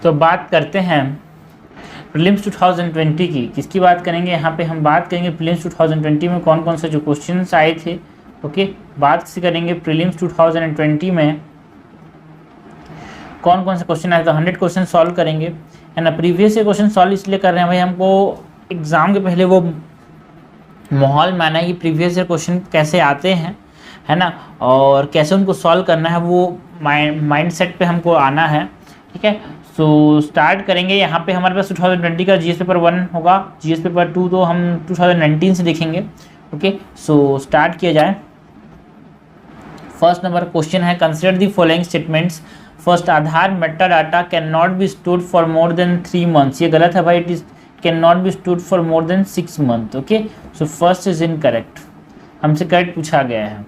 तो बात करते हैं प्रीलिम्स 2020 की। किसकी बात करेंगे यहाँ पे? हम बात करेंगे प्रीलिम्स 2020 में कौन कौन से जो क्वेश्चंस आए थे। ओके, बात से करेंगे प्रीलिम्स 2020 में कौन कौन से क्वेश्चन आए। तो 100 क्वेश्चन सॉल्व करेंगे, है ना। प्रीवियस क्वेश्चन सॉल्व इसलिए कर रहे हैं भाई, हमको एग्जाम के पहले वो माहौल में आना है कि प्रीवियस ईयर क्वेश्चन कैसे आते हैं, है ना, और कैसे उनको सॉल्व करना है, वो माइंड सेट पे हमको आना है। ठीक है, सो स्टार्ट करेंगे। यहाँ पे हमारे पास 2020 का जीएस पेपर 1 होगा, जीएस पेपर 2 तो हम 2019 से देखेंगे। ओके, सो स्टार्ट किया जाए। फर्स्ट नंबर क्वेश्चन है, consider the following statements. First, Aadhaar Meta data can not be stored for more than 3 months। ये गलत है भाई, it is can not be stored for more than 6 months। Okay, so first is incorrect, हमसे correct पूछा गया है।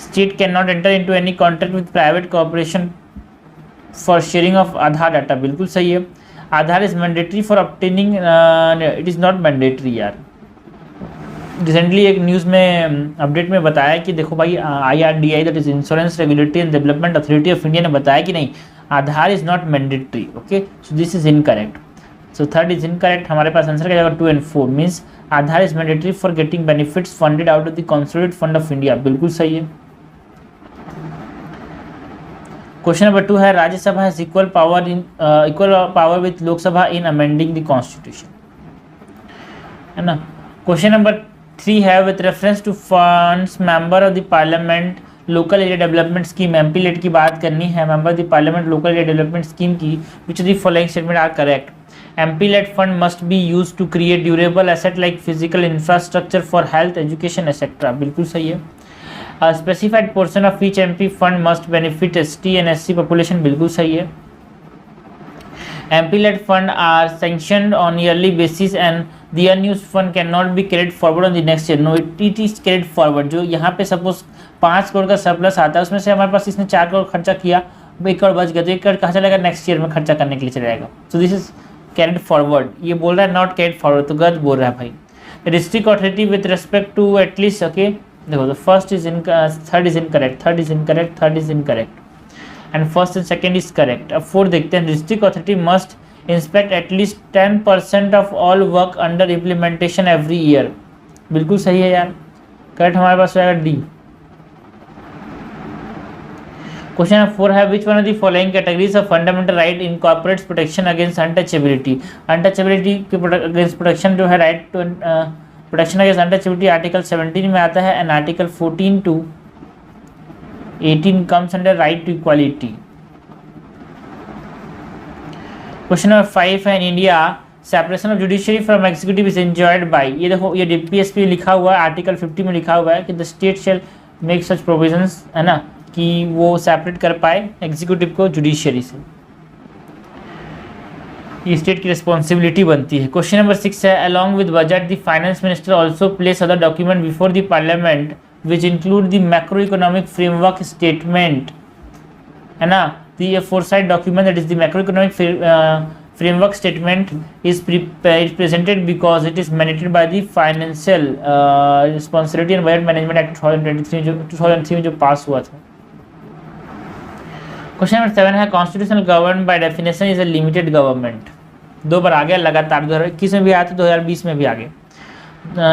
State can not enter into any contract with private corporation for sharing of Aadhaar data, बिल्कुल सही है। आधार is mandatory for obtaining, it is not mandatory यार। Recently एक news में अपडेट में बताया कि देखो भाई, IRDAI that is Insurance Regulatory and Development Authority of India ने बताया कि नहीं, Aadhaar is not mandatory. Okay, so this is incorrect. So third is incorrect. हमारे पास आंसर क्या जाएगा? 2 and 4 means Aadhaar is mandatory for getting benefits funded out of the Consolidated Fund of India, बिल्कुल सही है। क्वेश्चन नंबर 2 है, Rajya Sabha has equal power with Lok Sabha in amending the constitution, है ना। क्वेश्चन नंबर 3 है, with reference to funds member of the parliament local area development scheme, एमपीलेट की बात करनी है, member of the parliament local area development scheme की, विच of the following statement are correct? एमपीलेट fund must be used to create durable asset like physical infrastructure for health education etcetera, बिल्कुल सही है। A specified portion of each MP fund must benefit ST and SC population, बिल्कुल सही है। MP-led fund are sanctioned on yearly basis and the unused fund cannot be carried forward on the next year. No, it is carried forward। जो यहाँ पे suppose 5 crore का surplus आता है, उसमें से हमारे पास इसने 4 करोड़ खर्चा किया, 1 करोड़ बच गया, तो 1 करोड़ कहाँ चलेगा? नेक्स्ट ईयर में खर्चा करने के लिए चला जाएगा। सो दिस इज कैरिड फॉरवर्ड। ये बोल रहा है नॉट कैरिड फॉरवर्ड, तो गलत बोल रहा है भाई। District authority with respect to at least, okay, देखो, तो first is third is incorrect, third is incorrect, third is incorrect and first and second is correct. अब 4 देखते हैं, district authority must inspect at least 10% of all work under implementation every year, बिल्कुल सही है यार। Correct हमारे पास आएगा डी। क्वेश्चन नंबर 4 है, which one of the following categories of fundamental right incorporates protection against untouchability? Untouchability के अगेंस्ट प्रोटेक्शन जो है, right to protection against untouchability article 17 में आता है and article 14 to 18 comes under right to equality. Question number 5 है, in India separation of judiciary from executive is enjoyed by, ये देखो, ये DPSP लिखा हुआ है, आर्टिकल 50 में लिखा हुआ है कि the state shell make such provisions, है ना, कि वो सेपरेट कर पाए एग्जीक्यूटिव को जुडिशरी से, ये स्टेट की रिस्पॉन्सिबिलिटी बनती है। क्वेश्चन नंबर 6 है, along with budget the finance minister also place other document before the parliament which include the macro economic framework statement, है ना। The foresight document that is the macro economic framework statement is presented because it is mandated by the financial responsibility and budget management act 2003 में जो पास हुआ था। Question number 7 है, constitutional government by definition is a limited government, 2 बार आ गया लगातार, 2021 में भी आया था, 2020 में भी आ गया।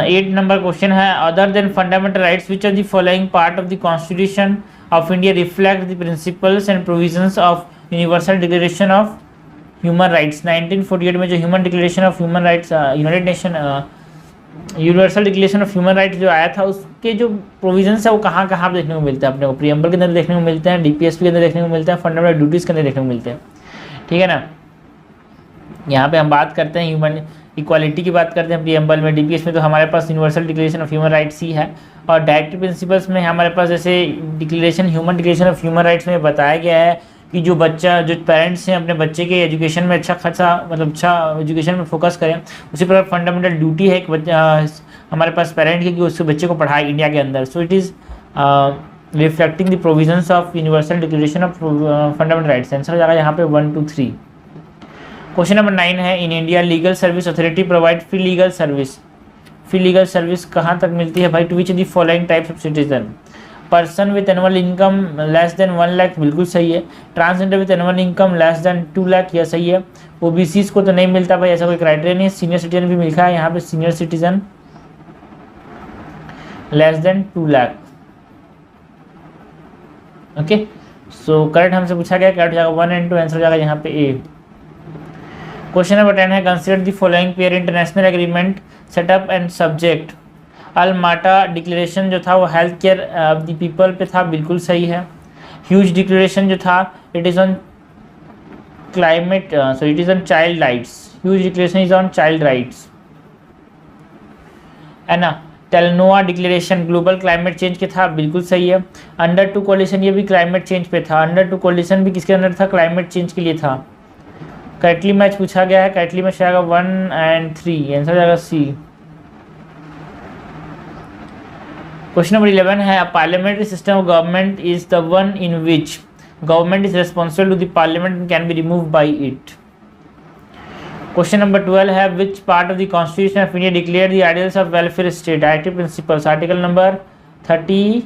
8 नंबर क्वेश्चन है, other than fundamental rights which of the following part of the constitution of India reflect the principles and provisions of universal Declaration of Human rights? 1948 में जो human Declaration of Human rights, United nation universal Declaration of Human rights जो आया था, उसके जो provisions है वो कहाँ कहाँ पर देखने को मिलता है? अपने को प्रीएम्बल के अंदर देखने को मिलते हैं, DPSP के अंदर देखने को मिलते हैं, फंडामेंटल ड्यूटीज़ के अंदर देखने को मिलते हैं, ठीक है ना। यहाँ पे हम बात करते हैं ह्यूमन इक्वालिटी की बात करते हैं प्रीएम्बल में, DPS में तो हमारे पास Universal Declaration of Human Rights ही है, और डायरेक्टिव प्रिंसिपल्स में हमारे पास जैसे declaration human Declaration of Human Rights में बताया गया है कि जो पेरेंट्स हैं अपने बच्चे के एजुकेशन में अच्छा खासा, मतलब अच्छा एजुकेशन में फोकस करें। उसी प्रकार फंडामेंटल ड्यूटी है कि हमारे पास पेरेंट की कि उसके बच्चे को पढ़ाए इंडिया के अंदर। सो it is reflecting the provisions of universal Declaration of fundamental rights. Answer हो जाएगा यहाँ पे 1 2 3। क्वेश्चन नंबर 9 है, in India legal service authority provide free legal service. Free legal service कहाँ तक मिलती है भाई? To which the following types of citizen? Person with annual income less than 1 lakh, बिल्कुल सही है। Transgender with annual income less than 2 lakh, यह सही है। ओबीसी को तो नहीं मिलता भाई, ऐसा कोई क्राइटेरिया नहीं है। सीनियर सिटीजन भी लिखा है यहाँ पे, senior citizen less than 2 lakh. Okay, so correct हमसे पूछा गया, करेक्ट हो जाएगा 1 and 2, आंसर हो जाएगा यहाँ पे ए। क्वेश्चन नंबर 10 है, consider the following pair international agreement setup and subject. Alma Ata declaration जो था वो health care of the people पे था, बिल्कुल सही है। ह्यूज डिक्लेरेशन जो था it is on climate, so it is on child rights. Hague declaration is on child rights, है ना। Talanoa declaration global climate change के था, बिल्कुल सही है। अंडर 2 कोलिशन ये भी क्लाइमेट चेंज पे था। अंडर 2 कोलिशन भी किसके अंदर था, क्लाइमेट चेंज के लिए था। करेक्टली मैच पूछा गया है, करेक्टली मैच आएगा 1 and 3, आंसर जाएगा सी। क्वेश्चन नंबर 11 है, a parliamentary system of government is the one in which government is responsible to the parliament and can be remove by it. Question number 12 है, which part of the constitution of India declare the ideals of welfare state, directive principles. Article number 39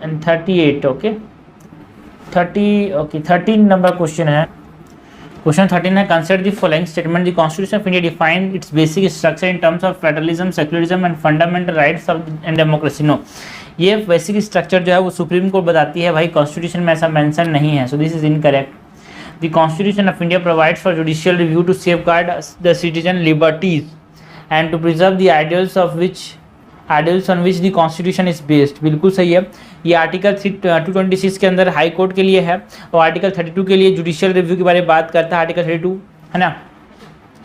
and 38, okay 13 number question है। Question 13 है, consider the following statement, the constitution of India define its basic structure in terms of federalism, secularism and fundamental rights and democracy. No, ये basic structure जो है वो supreme court बताती है भाई, constitution में ऐसा मेंशन नहीं है, so this is incorrect. The Constitution of India provides for judicial review to safeguard the citizen liberties and to preserve the ideals on which the Constitution is based, बिल्कुल सही है। ये आर्टिकल 226 के अंदर हाई कोर्ट के लिए है और आर्टिकल 32 के लिए जुडिशियल रिव्यू के बारे में बात करता है, आर्टिकल 32 है ना,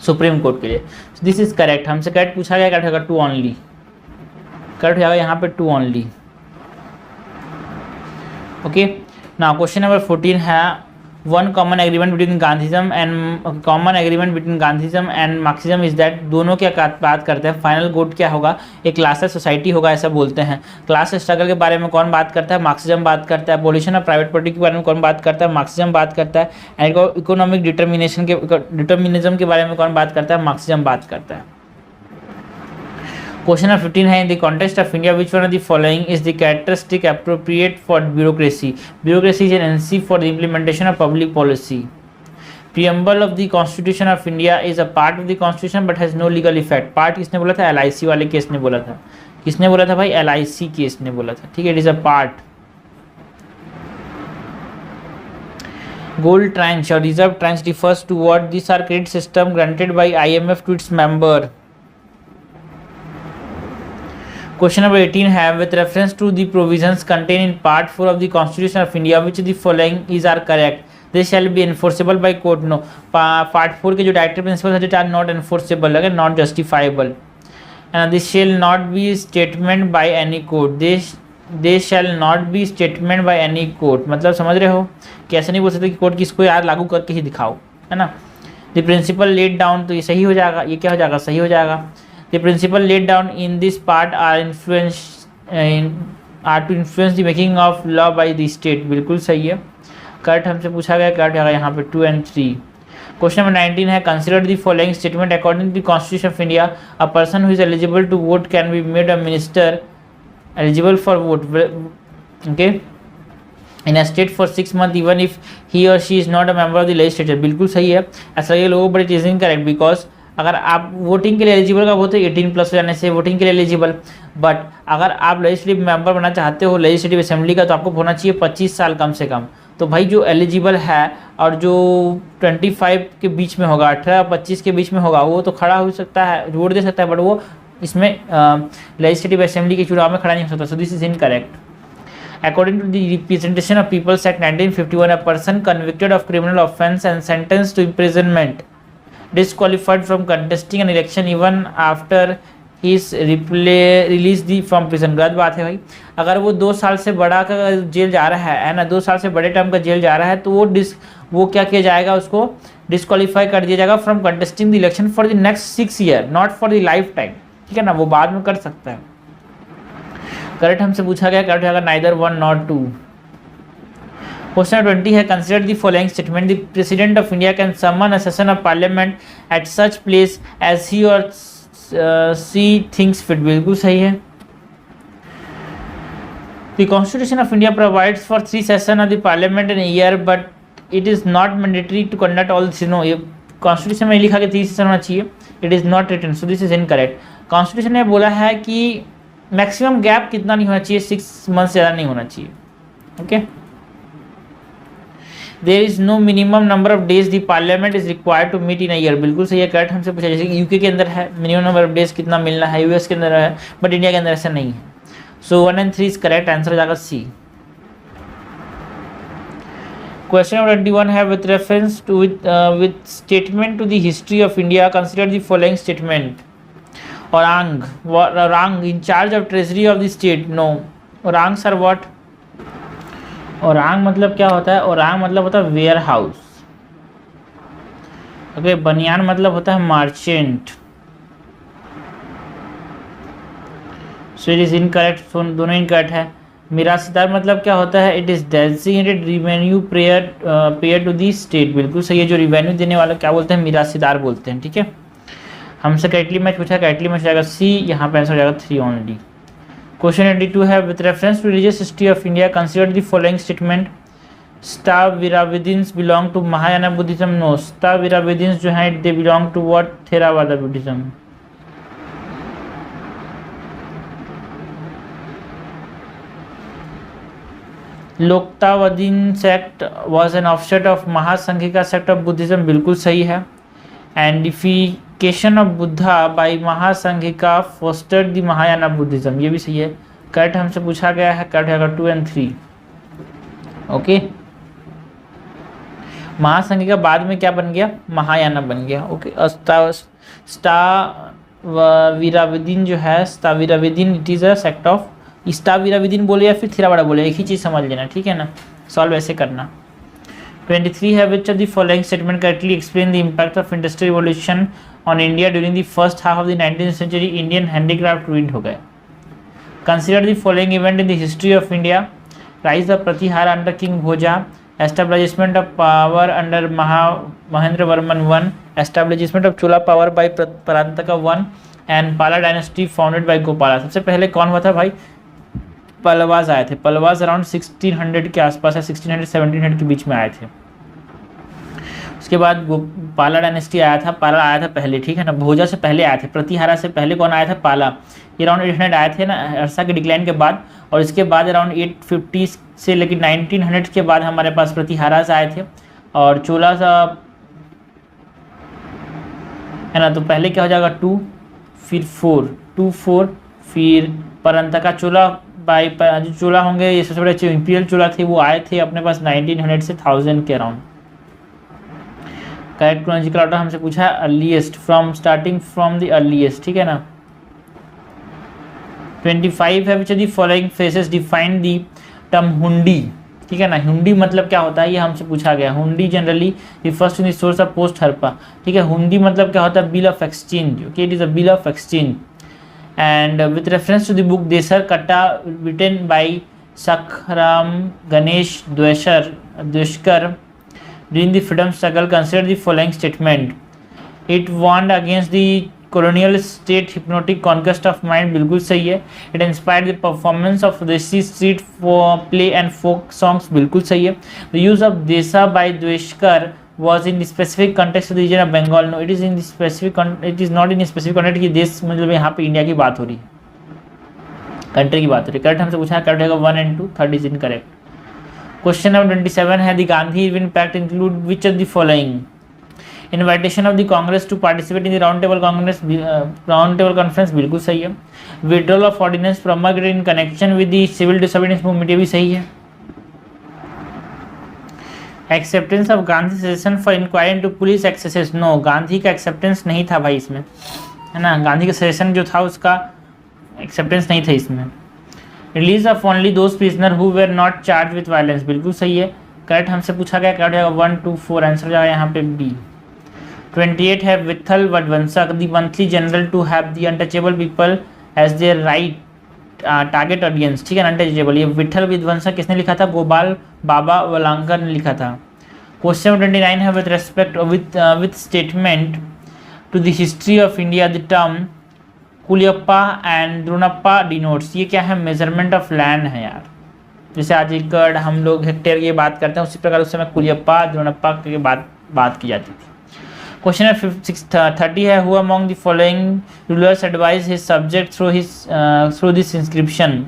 सुप्रीम कोर्ट के लिए। दिस इज करेक्ट, हमसे करेक्ट पूछा गया, करेक्ट होगा 2 ओनली, करेक्ट हो जाएगा यहाँ पे 2 only. Okay, now question number 14 है, one common agreement between Gandhism and Marxism is that, दोनों क्या बात करते हैं, फाइनल गुड क्या होगा, एक क्लासेस सोसाइटी होगा ऐसा बोलते हैं। क्लास स्ट्रगल के बारे में कौन बात करता है, मार्क्सिज्म बात करता है। एबॉलिशन ऑफ प्राइवेट प्रॉपर्टी के बारे में कौन बात करता है, मार्क्सिज्म बात करता है। एंड इकोनॉमिक डिटर्मिनिज्म के बारे में कौन बात करता है, मार्क्सिज्म बात करता है। क्वेश्चन नंबर 15 है, in the context of India which one of the following is the characteristic appropriate for bureaucracy. Bureaucracy is an agency for the implementation of public policy. Preamble of the constitution of India is a part of the constitution but has no legal effect. Part किसने बोला था, LIC वाले case ने बोला था। किसने बोला था भाई, LIC केस ने बोला था, ठीक है, it is a part. Gold tranche और reserve tranche refers to what? These are credit system granted by IMF to its member. Question number 18 है, with reference to the provisions contained in Part 4 of the Constitution of India, which the following is are correct? They shall be enforceable by court. No, Part 4 के जो directive principles are not enforceable, okay, not justifiable. And this shall not be statement by any court. They shall not be statement by any court. मतलब समझ रहे हो, कैसे नहीं बोल सकते कि कोर्ट किसको यार लागू करके ही दिखाओ, है ना। The principle laid down, तो ये सही हो जाएगा, ये क्या हो जाएगा, सही हो जाएगा। The principle laid down in this part are to influence the making of law by the state, बिल्कुल सही है, करेक्ट हमसे पूछा गया, करेक्ट है यहाँ पे 2 and 3। क्वेश्चन नंबर 19 है, consider the following statement according to the constitution of India, a person who is eligible to vote can be made a minister eligible for vote, okay, in a state for 6 months even if he or she is not a member of the legislature, बिल्कुल सही है। ऐसा ये लोगों but it is incorrect, because अगर आप voting के लिए एलिजिबल का बोलते 18+ हो जाने से वोटिंग के लिए एलिजिबल, बट अगर आप लेजिस्लेटिव मेंबर बनना चाहते हो लेजिस्लेटिव असेंबली का तो आपको होना चाहिए 25 साल कम से कम। तो भाई जो एलिजिबल है और जो 25 के बीच में होगा, 18-25 के बीच में होगा, वो तो खड़ा हो सकता है, वोट दे सकता है, बट वो इसमें लेजिस्लेटिव असेंबली के चुनाव में खड़ा नहीं हो सकता। सो this is incorrect. According to the Representation of People's Act 1951, a person convicted of criminal offence and sentenced to imprisonment disqualified from contesting an election even after his release from prison। गलत बात है भाई, अगर वो 2 साल से बड़ा का जेल जा रहा है ना, 2 साल से बड़े टर्म का जेल जा रहा है, तो वो क्या किया जाएगा, उसको डिस्क्वालीफाई कर दिया जाएगा from contesting the election for the next 6 year, not for the life time, ठीक है ना, वो बाद में कर सकता है। करेक्ट हमसे पूछा गया, करेक्ट होगा नाइदर 1 nor 2। क्वेश्चन 20 है, consider the following statement, the president of India can summon a session of parliament at such place as he or she things fit, बिल्कुल सही है। The Constitution of India provides for 3 sessions of the Parliament in a year, but it is not mandatory to conduct all this. No, ये Constitution में लिखा कि 3 session होना चाहिए. It is not written, so this is incorrect. Constitution ने बोला है कि मैक्सिमम गैप कितना नहीं होना चाहिए, 6 मंथ से ज़्यादा नहीं होना चाहिए. Okay. There is no minimum number of days the Parliament is required to meet in a year. बिल्कुल सही है, करेक्ट. हमसे पूछा जैसे कि यूके के अंदर है मिनिमम नंबर ऑफ डेज कितना मिलना है, यूएस के अंदर है, बट इंडिया के अंदर ऐसा नहीं है. So 1 and 3 is correct. Answer हो जाएगा C. Question number 21 है with reference to with statement to the history of India. Consider the following statement. Orang in charge of treasury of the state. No. Orangs are what? Orang मतलब क्या होता है? Orang मतलब होता है ware house. Okay. बनियान मतलब होता है merchant. So it is incorrect. दोनों इनकरेक्ट है. मिरासीदार मतलब क्या होता है? It is designated revenue payer to the state. बिल्कुल सही है. जो रिवेन्यू देने वाला क्या बोलते हैं? मिरासीदार बोलते हैं. ठीक है. हमसे करेक्टली मैच पूछा, करेक्टली मैच जाएगा सी. यहाँ पे आंसर हो जाएगा 3 ओनली. क्वेश्चन 82 है with reference to religious history of India consider the following statement. Sthaviravadins belong to Mahayana Buddhism. No. Sthaviravadins जो है they belong to what? Theravada Buddhism. Lokottaravadin sect was an offshoot of Mahasanghika sect of Buddhism. बिल्कुल सही है. Deification of Buddha by Mahasanghika fostered the Mahayana Buddhism. ये भी सही है. Correct हमसे पूछा गया है. करेक्ट होगा 2 and 3. ओके. महासंघिका बाद में क्या बन गया? महायाना बन गया. ओके. स्टाविराविदिन जो है, Sthaviravadin it is a sect of. Sthaviravadin बोले या फिर थेरावादा बोले, एक ही चीज़ समझ लेना. ठीक है ना. सॉल्व ऐसे करना. 23 है which of the following statement correctly explain the impact of Industrial Revolution on India during the first half of the 19th century. Indian handicraft ruined हो गए. Consider the following event in the history of India. Rise of Pratihara under king Bhoja. Establishment of power under Mahendra Varman 1. Establishment of Chola power by Parantaka 1 and Pala dynasty founded by Gopala. सबसे पहले कौन हुआ था भाई? पलवाज आए थे. पलवाज अराउंड 1600 के आसपास है, 1600-1700 के बीच में आए थे. उसके बाद पाला डायनेस्टी आया था. पाला आया था पहले. ठीक है ना. भोजा से पहले आए थे. प्रतिहारा से पहले कौन आया था? पाला. ये अराउंड 800 आए थे ना अरसा के डिक्लाइन के बाद. और इसके बाद अराउंड 850 से लेकिन 1900 के बाद हमारे पास प्रतिहारा से आए थे. और चोला सा है ना. तो पहले क्या हो जाएगा? 2 फिर 4 फिर परंतका चोला बाई जो चोला होंगे ये सबसे बड़े इंपीरियल चोला थे वो आए थे अपने पास 1900 से 1000 के अराउंड. करेक्ट क्रोनोलॉजिकल ऑर्डर हमसे पूछा है earliest from starting from the earliest. ठीक है ना. 25 है which the following phrases define the term हुंडी. ठीक है ना. हुंडी मतलब क्या होता है ये हमसे पूछा गया. Hundi generally refers to the source of post Harappa. ठीक है. हुंडी मतलब क्या होता है? Bill of exchange. Okay. It is a bill of exchange. And with reference to the book Desar Katta written by Sakharam Ganesh Dweshkar during the freedom struggle, consider the following statement. It warned against the colonial state hypnotic conquest of mind. बिल्कुल सही है. It inspired the performance of Desi street play and folk songs. बिल्कुल सही है. The use of Desa by Dweshkar was in the specific context of the region of Bengal. No, it is in the specific. It is not in a specific context कि देश मतलब यहाँ पे India की बात हो रही है, कंट्री की बात हो रही है. करेक्ट हमसे पूछा है. करेक्ट होगा 1 and 2. Third is incorrect. Question number 27 है द गांधी इवेंट pact include which of the following. Invitation of the Congress to participate in the Round Table Conference. बिल्कुल सही है. Withdrawal of ordinance promulgated in connection with the Civil Disobedience Movement. ये भी सही है. Acceptance of Gandhi suggestion for enquiry into police excesses. No. Gandhi का acceptance नहीं था भाई इसमें, है ना. गांधी का सजेशन जो था उसका एक्सेप्टेंस नहीं था इसमें. Release of only those prisoner who were not charge with violence. बिल्कुल सही है. करेक्ट हमसे पूछा गया. करेक्ट जाएगा 1, 2, 4. आंसर जाएगा यहाँ पे बी. 28 है Vithal Vidhvanshak the monthly journal to have the untouchable people as their right target audience. ठीक है. अनटचेबल. ये विठल विध्वंसक किसने लिखा था? गोपाल बाबा वलांकर ने लिखा था. क्वेश्चन 29 है with respect with statement to the history of India the term Kulyavapa and Dronavapa denotes. ये क्या है? मेजरमेंट ऑफ लैंड है यार. जैसे आजिकड़ हम लोग हेक्टेयर की बात करते हैं, उसी प्रकार उस समय कुलियप्पा द्रोणप्पा की बात की जाती थी। क्वेश्चन है 30 है, who among the following rulers advise his subject through this inscription,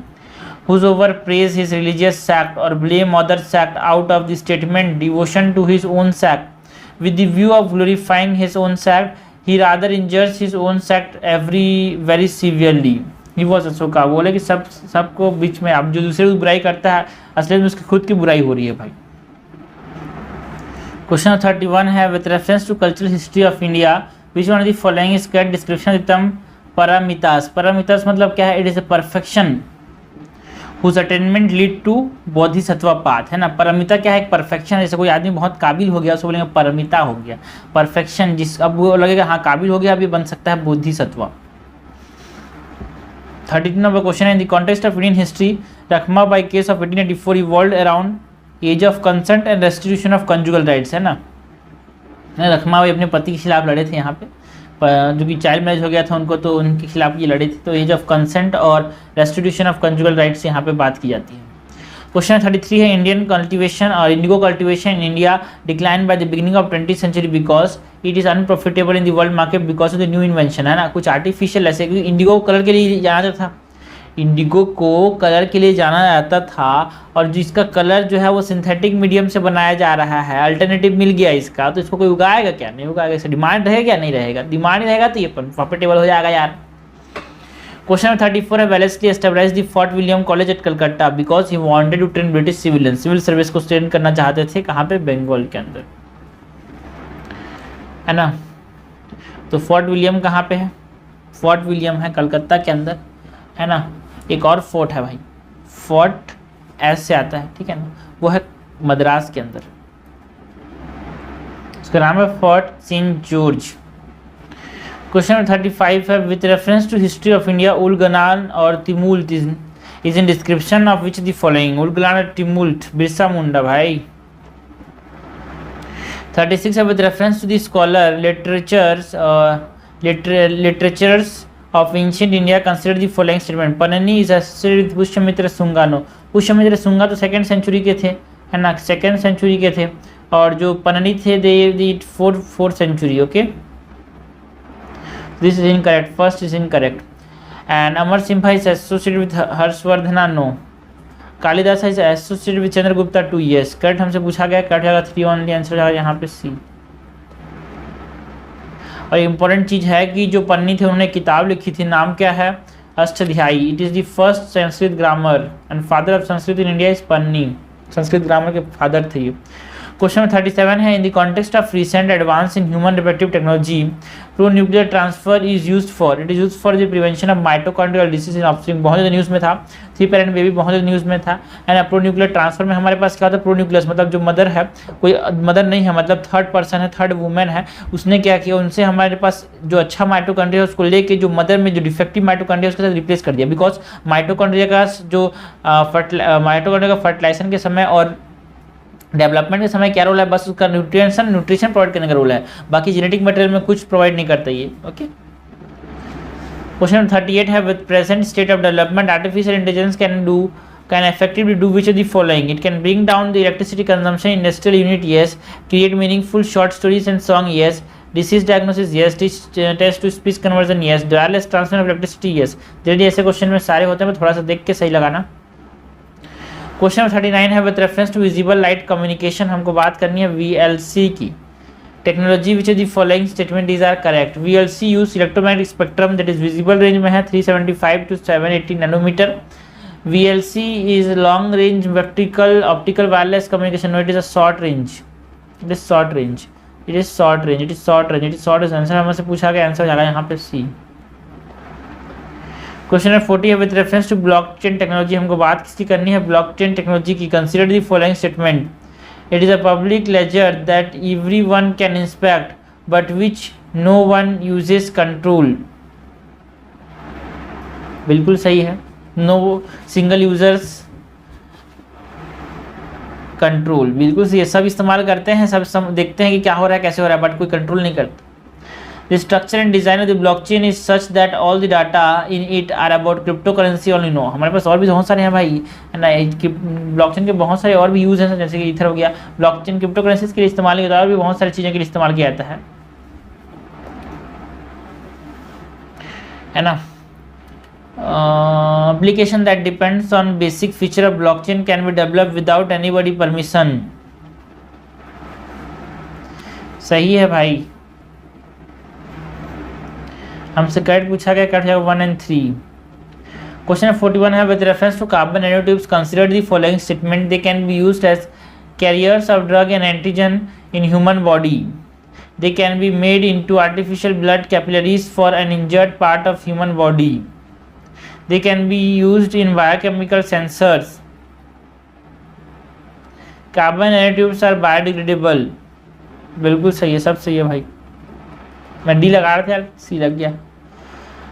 whosoever praise his religious sect or blame other sect out of the statement devotion to his own sect with the view of glorifying his own sect, he rather injures his own sect very severely. He was Ashoka. बोले कि सबको बीच में, अब जो दूसरे की बुराई करता है असलियत में उसकी खुद की बुराई हो रही है भाई। क्वेश्चन 31 है, with reference to cultural history of India which one of the following is correct description term paramitas. पारामितास मतलब क्या है? It is a perfection whose attainment lead to Bodhisattva path, है ना। परमिता क्या है? एक परफेक्शन। जैसे कोई आदमी बहुत काबिल हो गया उसको बोलेंगे परमिता हो गया, परफेक्शन। जिस अब वो लगेगा हाँ काबिल हो गया, अब ये बन सकता है बोधिसत्व। 32 नंबर क्वेश्चन है, in the context of Indian history Rukhmabai case of 1884 evolved around age of consent and restitution of conjugal rights, है ना। रखमा भाई अपने पति के खिलाफ लड़े थे यहाँ पे, जो कि चाइल्ड मैरिज हो गया था उनको, तो उनके खिलाफ ये लड़े थे। तो एज ऑफ कंसेंट और रेस्टिट्यूशन ऑफ कंजुगल राइट्स यहाँ पे बात की जाती है। क्वेश्चन 33 है, इंडियन कल्टीवेशन और indigo cultivation in India decline by the beginning of 20th century because it is unprofitable in the world market because of the new invention, है ना। कुछ आर्टिफिशियल ऐसे, क्योंकि इंडिगो कलर के लिए जाना जाता था, इंडिगो को कलर के लिए जाना जाता था, और जिसका कलर जो है वो सिंथेटिक मीडियम से बनाया जा रहा है, अल्टरनेटिव मिल गया इसका, तो इसको कोई उगाएगा क्या? नहीं उगाएगा। इसका डिमांड रहेगा क्या? नहीं रहेगा। डिमांड रहेगा तो ये प्रॉफिटेबल हो जाएगा यार। क्वेश्चन 34 है, Wellesley established the Fort William College at Calcutta because he wanted to train British civilian. Civil service को ट्रेन करना चाहते थे, कहाँ पे? बंगाल के अंदर, है ना। तो फोर्ट विलियम कहाँ पे है? फोर्ट विलियम है कलकत्ता के अंदर, है ना। एक और फोर्ट है भाई, फोर्ट एस से आता है, ठीक है ना, वो है मद्रास के अंदर, उसका नाम है फोर्ट सेंट जॉर्ज। क्वेश्चन 35 है, with reference to history of India Ulgulan or tumult is in description of which the following. Ulgulan or tumult, Birsa Munda भाई। 36 है, with reference to the scholar literatures of ancient India consider the following statement. Panani is associated with Pushyamitra शुंगानो। पुष्यमित्र शुंगा तो 2nd century के थे, है ना, 2nd century के थे, और जो पननी थे दे 4th सेंचुरी। Okay, this is incorrect, first is incorrect. And Amar Simha is associated with Harshavardhana, no. Kalidasa is associated with Chandragupta, 2 years। Correct हमसे पूछा गया, करेक्ट जाएगा 3 ओनली, आंसर जाएगा यहाँ पे सी। और इंपॉर्टेंट चीज़ है कि जो पन्नी थे उन्होंने किताब लिखी थी, नाम क्या है? Ashtadhyayi. It is the first Sanskrit grammar and father of Sanskrit in India is पन्नी। संस्कृत ग्रामर के फादर थे ये। क्वेश्चन 37 है, in the context of recent advance in human reproductive technology pro nuclear transfer is used for, it is used for the prevention of mitochondrial disease in offspring. बहुत ज़्यादा news में था। 3 parent baby बहुत ज़्यादा news में था, and pro nuclear transfer में हमारे पास क्या होता है? प्रो न्यूक्लियस मतलब जो मदर है, कोई मदर नहीं है, मतलब थर्ड पर्सन है, थर्ड वुमेन है, उसने क्या किया, उनसे हमारे पास जो अच्छा माइटोकॉन्ड्रिया है उसको लेके जो मदर में जो डिफेक्टिव माइटोकॉन्ड्रिया उसके साथ रिप्लेस कर दिया। बिकॉज माइटोकॉन्ड्रिया का जो माइटोकॉन्ड्रिया का फर्टिलाइजेशन के समय और डेवलपमेंट के समय क्या रोल है? बस उसका न्यूट्रिशन प्रोवाइड करने का रोल है, बाकी जेनेटिक मटेरियल में कुछ प्रोवाइड नहीं करता ये। ओके, क्वेश्चन 38 है, with present state of development artificial intelligence can effectively do which of the following? It can bring down the electricity consumption in industrial unit, yes. Create meaningful short stories and song, yes. Disease diagnosis, yes. Text to speech conversion, yes. Wireless transfer of electricity, yes. जल्दी ऐसे question में सारे होते हैं, थोड़ा सा देख के सही लगाना। क्वेश्चन 39 है, with reference to visible light communication हमको बात करनी है VLC की। Technology which of the following statement is are correct? VLC use electromagnetic spectrum that is visible range में है 375 to 780 nanometre. VLC is long range vertical optical wireless communication. No, it is a short range. It is short range. It is short range. It is short range. It is short range. Answer हमसे पूछा गया, answer जाएगा यहाँ पे C। Question number 40 है, with reference to blockchain technology हमको बात किसकी करनी है? ब्लॉकचेन टेक्नोलॉजी की। Consider the following statement. It is a public ledger that everyone can inspect but which no one uses control. बिल्कुल सही है, नो सिंगल यूजर्स कंट्रोल, बिल्कुल सही है। सब इस्तेमाल करते हैं, सब देखते हैं कि क्या हो रहा है, कैसे हो रहा है, बट कोई कंट्रोल नहीं करता। The structure and design of the blockchain is such that all the data in it are about cryptocurrency only. No, हमारे पास और भी बहुत सारे हैं भाई, है ना, ब्लॉकचेन के बहुत सारे और भी यूज हैं, जैसे कि ईथर हो गया, ब्लॉकचेन क्रिप्टोकरेंसीज के लिए इस्तेमाल किया जाता है, और भी बहुत सारी चीज़ों के लिए इस्तेमाल किया जाता है ना। Application that depends on basic feature of blockchain can be developed without anybody permission. सही है भाई, हमसे कट पूछा गया, कट जाएगा 1 and 3। क्वेश्चन 41 है, with reference to carbon nanotubes consider the following statement, they can be used as carriers of drug and antigen in human body, they can be made into artificial blood capillaries for an injured part of human body, they can be used in biochemical sensors, carbon nanotubes are biodegradable. बिल्कुल सही है, सब सही है भाई, मैं D लगा रहा था यार, सी लग गया।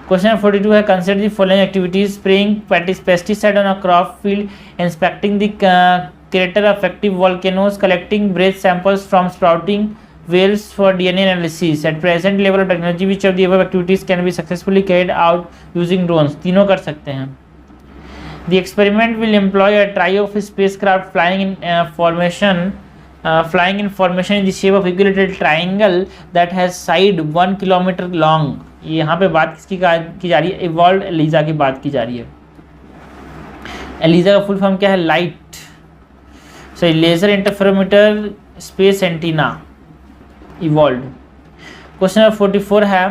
क्वेश्चन 42 है, consider the following activities, spraying pesticide on a crop field, inspecting the crater affected volcanoes, collecting breath samples from sprouting whales for DNA analysis. At present level of technology, which of the above activities can be successfully carried out using drones? तीनों कर सकते हैं। The experiment will employ a trio of spacecraft flying in formation in the shape of equilateral triangle that has side 1 kilometer long. यहाँ पे बात किसकी की जा रही है? इवॉल्व एलिजा की बात की जा रही है। एलिजा का फुल फॉर्म क्या है? Light, sorry, laser interferometer space antenna, evolve. Question number 44 है,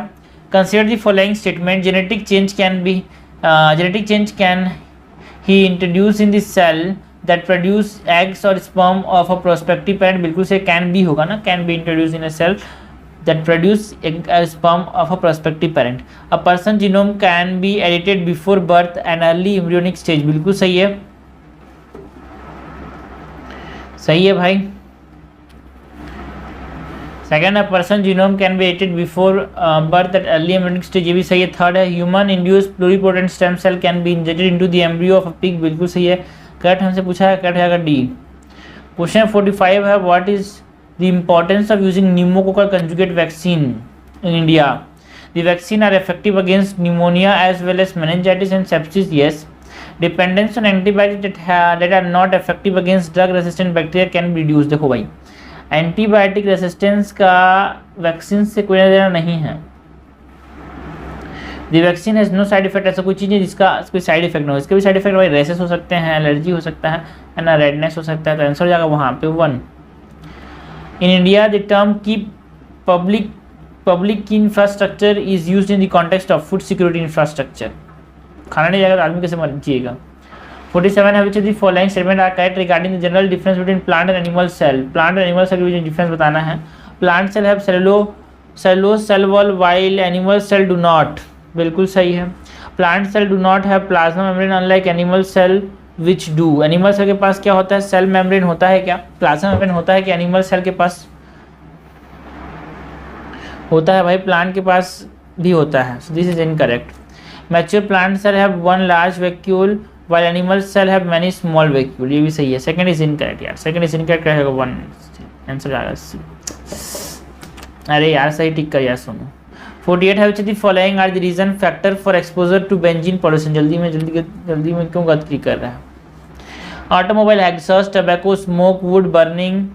consider the following statement, genetic change can be introduce in the cell that produce eggs or sperm of a prospective parent। बिल्कुल से can be होगा ना, can be introduce in a cell that produce sperm of a prospective parent। A person genome can be edited before birth and early embryonic stage। बिल्कुल सही है, सही है भाई। Second, a person genome can be edited before birth at early embryonic stage, ये भी सही है। थर्ड है, human induced pluripotent stem cell can be injected into the embryo of a pig। बिल्कुल सही है, कट हमसे पूछा है, कट जाएगा डी। क्वेश्चन 45 है, what is the importance of using pneumococcal conjugate vaccine in India? The vaccine are effective against pneumonia as well as meningitis and sepsis. Yes. Dependence on antibiotic that are not effective against drug resistant bacteria can be reduce. देखो भाई, antibiotic resistance का vaccine से कोई लेना नहीं है। The vaccine has no side effect, ऐसा कोई चीज़ है जिसका कोई साइड इफेक्ट ना हो। इसके भी साइड इफेक्ट भाई रेसेस हो सकते हैं, एलर्जी हो सकता है ना, रेडनेस हो सकता है। तो आंसर हो जाएगा वहाँ पे 1। इन इंडिया द टर्म की पब्लिक की infrastructure is used in the context of food security infrastructure. खाना नहीं जाएगा तो आदमी कैसे मर जिएगा। 47 है, which of the following statement are correct regarding the general difference between plant and animal cell? Plant and animal cell के बीच डिफरेंस बताना है। Plant cell have cellulose cell wall while animal cell do not. बिल्कुल सही है। Plant cell do not have plasma membrane unlike animal cell which do. Animal cell के पास क्या होता है? सेल मेम्ब्रेन होता है क्या? प्लाज्मा मेम्ब्रेन होता है कि एनिमल सेल के पास होता है? भाई प्लांट के पास भी होता है। So this is incorrect. Mature plant cell have 1 large vacuole while animal cell have many small vacuole. ये भी सही है। सेकंड इज इनकरेक्ट यार, सेकंड इज इनकरेक्ट रहेगा 1 आंसर आएगा सी। अरे यार सही टिक कर यार सुनो। 48 है, which the following are the reason factor for exposure to benzene pollution. जल्दी में क्यों गलत क्लिक कर रहा है? Automobile exhaust, tobacco smoke, wood burning,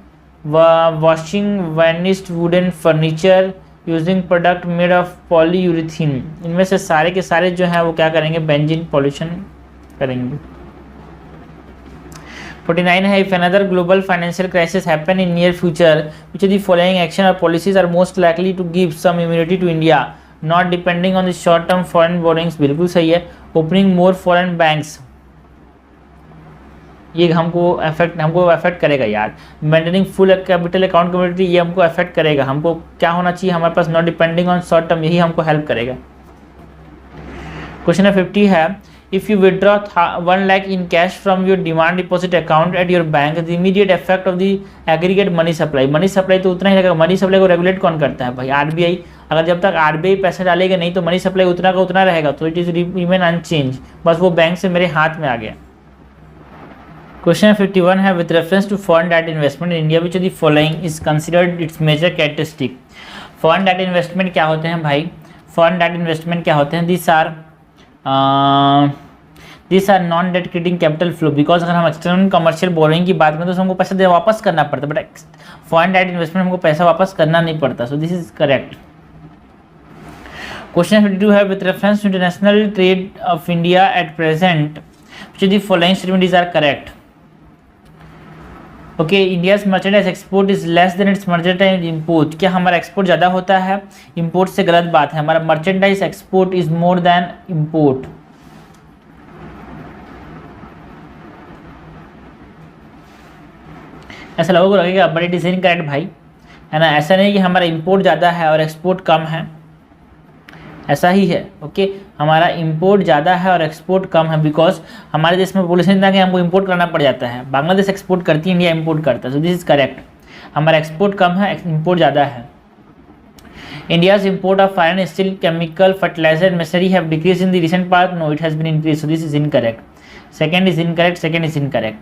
washing varnished wooden furniture, using product made of polyurethane. इनमें से सारे के सारे जो है वो क्या करेंगे? बेंजीन पॉल्यूशन करेंगे। 49 है, if another global financial crisis happen in near future which of the following action or policies are most likely to give some immunity to India not depending on the short term foreign borrowings. बिल्कुल सही है। Opening मोर foreign banks, ये हमको affect करेगा यार। Maintaining full capital account community, ये हमको affect करेगा। हमको क्या होना चाहिए हमारे पास? Not depending on short term, यही हमको हेल्प करेगा। क्वेश्चन 50 है, if you withdraw 1 lakh in cash from your demand deposit account at your bank, the immediate effect of the aggregate money supply। Money supply तो उतना ही रहेगा। Money supply को regulate कौन करता है भाई? आरबीआई। अगर जब तक आरबीआई पैसा डालेगा नहीं तो मनी सप्लाई उतना का उतना रहेगा। तो इट इज रिमेन अनचेंज, बस वो बैंक से मेरे हाथ में आ गया। क्वेश्चन 51 है, with reference to foreign direct investment in India which of the following is considered its major characteristic? Foreign direct investment क्या होते हैं भाई? फॉरेन डायरेक्ट इन्वेस्टमेंट क्या होते हैं? This are non debt creating capital flow, because अगर हम external commercial borrowing की बात करें तो हमको पैसा दे वापस करना पड़ता है, बट फॉरेन डायरेक्ट इन्वेस्टमेंट हमको पैसा वापस करना नहीं पड़ता. सो दिस इज करेक्ट. Question 52 है with reference to international trade of India at present, which of the following statements are correct? Okay, India's merchandise export is less than its merchandise import. क्या हमारा export ज़्यादा होता है import से? गलत बात है. हमारा merchandise export is more than import. ऐसा लोगों को लगेगा बट इट इज इनकरेक्ट भाई, है ना. ऐसा नहीं कि हमारा इम्पोर्ट ज़्यादा है और एक्सपोर्ट कम है, ऐसा ही है. ओके, हमारा इंपोर्ट ज़्यादा है और एक्सपोर्ट कम है, बिकॉज हमारे देश में पॉलिसी इतना कि हमको इंपोर्ट करना पड़ जाता है. बांग्लादेश एक्सपोर्ट करती है, इंडिया इंपोर्ट करता है. So this is correct. हमारा एक्सपोर्ट कम है, इंपोर्ट ज़्यादा है. India's import of iron steel chemical fertiliser machinery have decrease in the recent past. No, it has been increase. So this is incorrect. Second is incorrect. Second is incorrect.